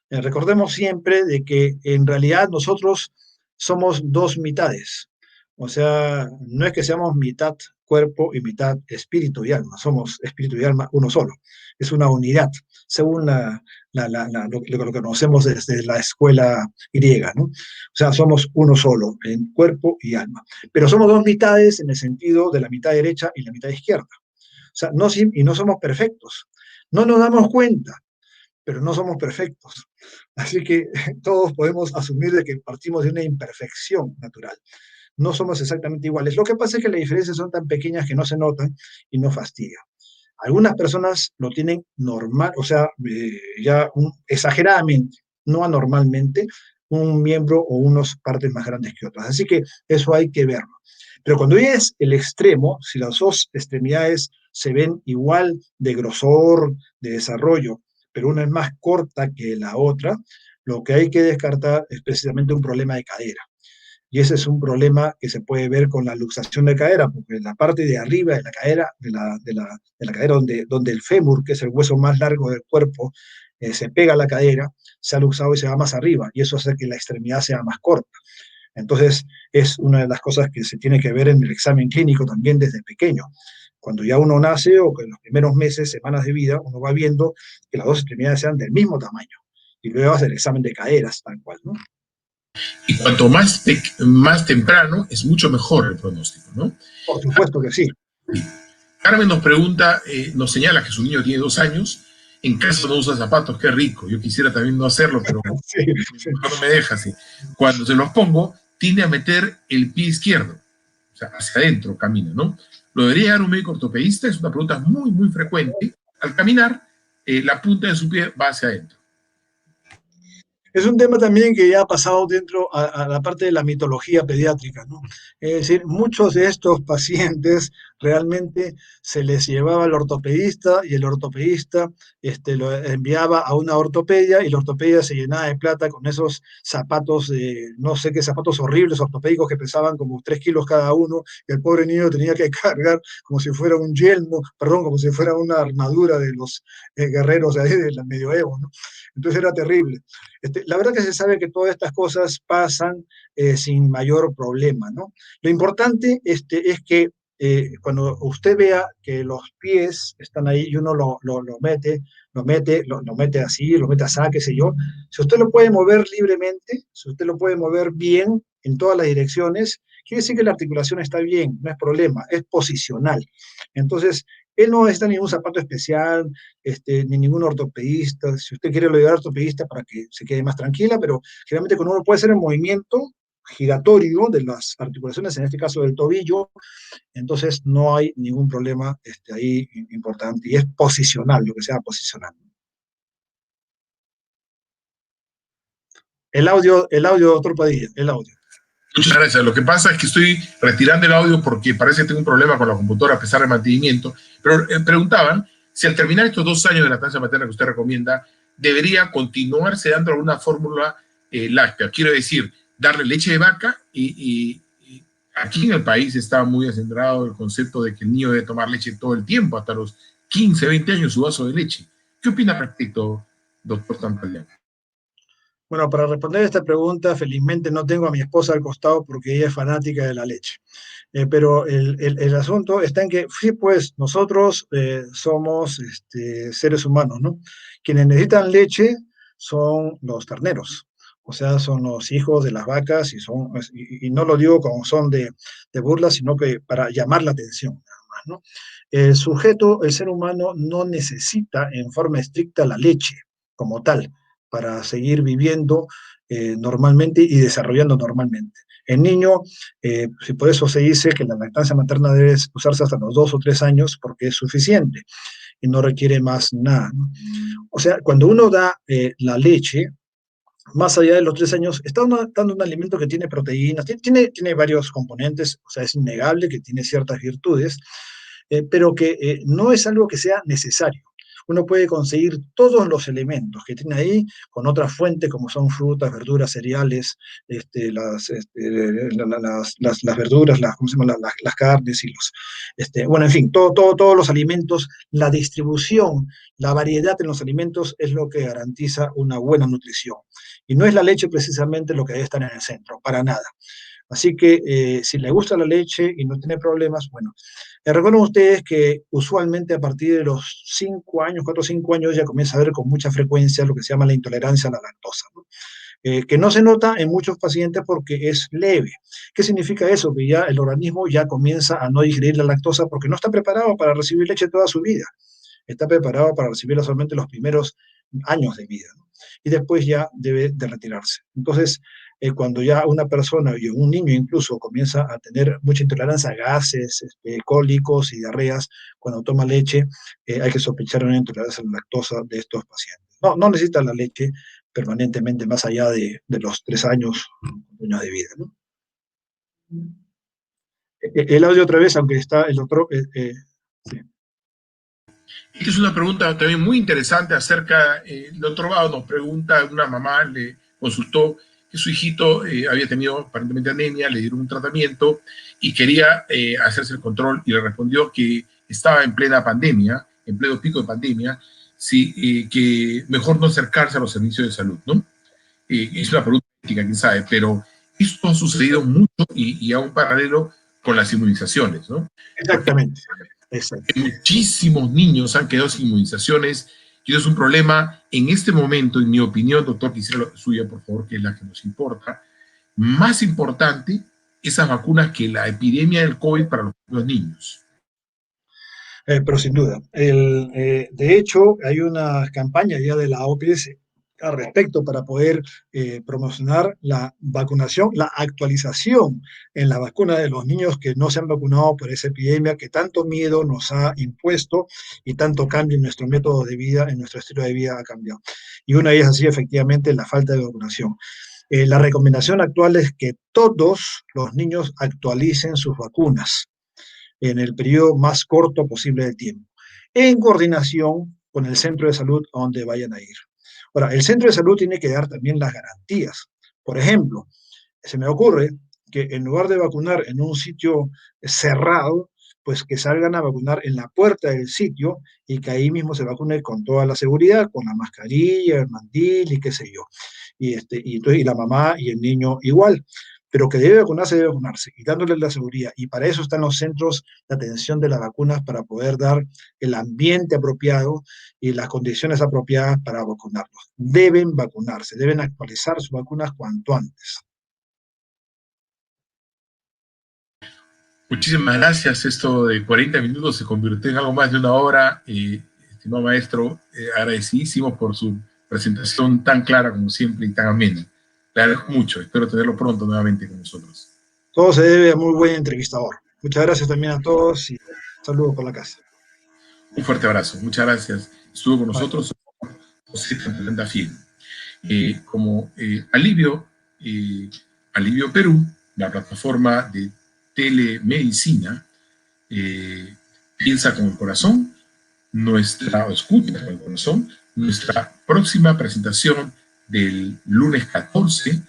Recordemos siempre de que en realidad nosotros somos dos mitades. O sea, no es que seamos mitad cuerpo y mitad espíritu y alma, somos espíritu y alma uno solo. Es una unidad, según lo que conocemos desde la escuela griega, ¿no? O sea, somos uno solo en cuerpo y alma. Pero somos dos mitades en el sentido de la mitad derecha y la mitad izquierda. O sea, y no somos perfectos. No nos damos cuenta, pero no somos perfectos. Así que todos podemos asumir de que partimos de una imperfección natural. No somos exactamente iguales. Lo que pasa es que las diferencias son tan pequeñas que no se notan y no fastidian. Algunas personas lo tienen normal, o sea, exageradamente, no anormalmente, un miembro o unas partes más grandes que otras. Así que eso hay que verlo. Pero cuando es el extremo, si las dos extremidades se ven igual de grosor, de desarrollo, pero una es más corta que la otra, lo que hay que descartar es precisamente un problema de cadera. Y ese es un problema que se puede ver con la luxación de cadera, porque en la parte de arriba de la cadera, de la cadera donde el fémur, que es el hueso más largo del cuerpo, se pega a la cadera, se ha luxado y se va más arriba, y eso hace que la extremidad sea más corta. Entonces, es una de las cosas que se tiene que ver en el examen clínico también desde pequeño. Cuando ya uno nace o que en los primeros meses, semanas de vida, uno va viendo que las dos extremidades sean del mismo tamaño. Y luego hace el examen de caderas, tal cual, ¿no? Y cuanto más temprano, es mucho mejor el pronóstico, ¿no? Por supuesto que sí. Carmen nos pregunta, nos señala que su niño tiene 2 años, en casa no usa zapatos, qué rico. Yo quisiera también no hacerlo, pero Sí, mi sí. mujer no me deja así. Cuando se los pongo, tiende a meter el pie izquierdo, o sea, hacia adentro camina, ¿no? ¿Lo debería dar un médico ortopedista? Es una pregunta muy, muy frecuente. Al caminar, la punta de su pie va hacia adentro. Es un tema también que ya ha pasado dentro a la parte de la mitología pediátrica, ¿no? Es decir, muchos de estos pacientes realmente se les llevaba al ortopedista y el ortopedista lo enviaba a una ortopedia y la ortopedia se llenaba de plata con esos zapatos, no sé qué zapatos horribles ortopédicos que pesaban como 3 kilos cada uno y el pobre niño tenía que cargar como si fuera un yelmo, perdón, como si fuera una armadura de los guerreros ahí del medioevo, ¿no? Entonces era terrible. La verdad que se sabe que todas estas cosas pasan sin mayor problema, ¿no? Lo importante es que cuando usted vea que los pies están ahí y uno lo mete así, lo mete así, qué sé yo, si usted lo puede mover libremente, si usted lo puede mover bien en todas las direcciones, quiere decir que la articulación está bien, no es problema, es posicional. Entonces, él no necesita ningún zapato especial, ni ningún ortopedista. Si usted quiere lo llevar al ortopedista para que se quede más tranquila, pero generalmente cuando uno puede hacer el movimiento giratorio de las articulaciones, en este caso del tobillo, entonces no hay ningún problema ahí importante. Y es posicional, lo que sea posicional. El audio, doctor Padilla, el audio. Muchas gracias. Lo que pasa es que estoy retirando el audio porque parece que tengo un problema con la computadora a pesar del mantenimiento. Pero preguntaban si al terminar estos 2 años de lactancia materna que usted recomienda, debería continuarse dando alguna fórmula láctea. Quiero decir, darle leche de vaca y aquí en el país está muy acendrado el concepto de que el niño debe tomar leche todo el tiempo, hasta los 15, 20 años su vaso de leche. ¿Qué opina al respecto, doctor Tampalian? Bueno, para responder esta pregunta, felizmente no tengo a mi esposa al costado porque ella es fanática de la leche. Pero el asunto está en que, sí, pues nosotros somos seres humanos, ¿no? Quienes necesitan leche son los terneros, o sea, son los hijos de las vacas y no lo digo como son de burla, sino que para llamar la atención, nada más, ¿no? El sujeto, el ser humano, no necesita en forma estricta la leche como tal para seguir viviendo normalmente y desarrollando normalmente. El niño, por eso se dice que la lactancia materna debe usarse hasta los 2 o 3 años porque es suficiente y no requiere más nada, ¿no? O sea, cuando uno da la leche, más allá de los 3 años, está dando un alimento que tiene proteínas, tiene varios componentes, o sea, es innegable que tiene ciertas virtudes, pero que no es algo que sea necesario. Uno puede conseguir todos los elementos que tiene ahí con otras fuentes como son frutas, verduras, cereales, las verduras, ¿cómo se llama? Las carnes y bueno, en fin, todos los alimentos, la distribución, la variedad en los alimentos es lo que garantiza una buena nutrición. Y no es la leche precisamente lo que debe estar en el centro, para nada. Así que si le gusta la leche y no tiene problemas, bueno, recuerden ustedes que usualmente a partir de los 5 años, 4 o 5 años, ya comienza a ver con mucha frecuencia lo que se llama la intolerancia a la lactosa, ¿no? Que no se nota en muchos pacientes porque es leve. ¿Qué significa eso? Que ya el organismo ya comienza a no digerir la lactosa porque no está preparado para recibir leche toda su vida. Está preparado para recibirla solamente los primeros años de vida, ¿no? Y después ya debe de retirarse. Entonces, cuando ya una persona y un niño incluso comienza a tener mucha intolerancia a gases, cólicos y diarreas cuando toma leche, hay que sospechar una intolerancia a la lactosa de estos pacientes. No necesita la leche permanentemente más allá de los 3 años de vida, ¿no? El audio otra vez, aunque está el otro. Sí. Esta es una pregunta también muy interesante acerca, el otro lado nos pregunta, una mamá le consultó que su hijito había tenido aparentemente anemia, le dieron un tratamiento y quería hacerse el control y le respondió que estaba en plena pandemia, en pleno pico de pandemia, sí, que mejor no acercarse a los servicios de salud, ¿no? Es una pregunta ética, quién sabe, pero esto ha sucedido mucho y a un paralelo con las inmunizaciones, ¿no? Porque Exactamente. Exacto. muchísimos niños han quedado sin inmunizaciones y eso es un problema en este momento, en mi opinión, doctor, quisiera la suya, por favor, que es la que nos importa, más importante esas vacunas que la epidemia del COVID para los niños. Pero sin duda. De hecho, hay una campaña ya de la OPS al respecto para poder promocionar la vacunación, la actualización en la vacuna de los niños que no se han vacunado por esa epidemia que tanto miedo nos ha impuesto y tanto cambio en nuestro método de vida, en nuestro estilo de vida ha cambiado. Y una de ellas ha sido efectivamente la falta de vacunación. La recomendación actual es que todos los niños actualicen sus vacunas en el periodo más corto posible de tiempo, en coordinación con el centro de salud a donde vayan a ir. Ahora, el centro de salud tiene que dar también las garantías. Por ejemplo, se me ocurre que en lugar de vacunar en un sitio cerrado, pues que salgan a vacunar en la puerta del sitio y que ahí mismo se vacune con toda la seguridad, con la mascarilla, el mandil y qué sé yo. Y la mamá y el niño igual. Pero que debe vacunarse y dándole la seguridad. Y para eso están los centros de atención de las vacunas, para poder dar el ambiente apropiado y las condiciones apropiadas para vacunarlos. Deben vacunarse, deben actualizar sus vacunas cuanto antes. Muchísimas gracias. Esto de 40 minutos se convirtió en algo más de una hora. Estimado maestro, agradecidísimo por su presentación tan clara como siempre y tan amena. Le agradezco mucho. Espero tenerlo pronto nuevamente con nosotros. Todo se debe a muy buen entrevistador. Muchas gracias también a todos y saludos por la casa. Un fuerte abrazo. Muchas gracias. Estuvo con Bye. nosotros José Tantalanta Fiel. Como Alivio Perú, la plataforma de telemedicina, piensa con el corazón, escucha con el corazón. Nuestra próxima presentación del lunes 14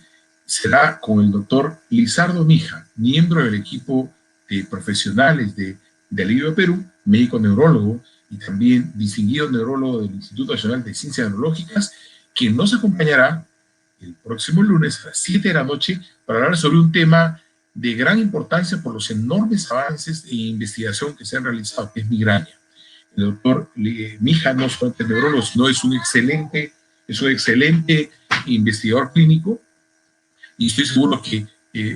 será con el doctor Lizardo Mija, miembro del equipo de profesionales de Alivio Perú, médico neurólogo y también distinguido neurólogo del Instituto Nacional de Ciencias Neurológicas, quien nos acompañará el próximo lunes a las 7 de la noche para hablar sobre un tema de gran importancia por los enormes avances e investigación que se han realizado, que es migraña. El doctor Mija no solamente es neurólogo, sino es un excelente investigador clínico, y estoy seguro que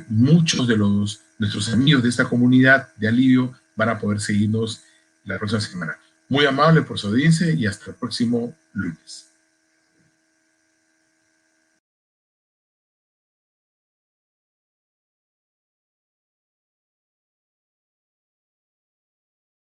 muchos de nuestros amigos de esta comunidad de Alivio van a poder seguirnos la próxima semana. Muy amable por su audiencia y hasta el próximo lunes.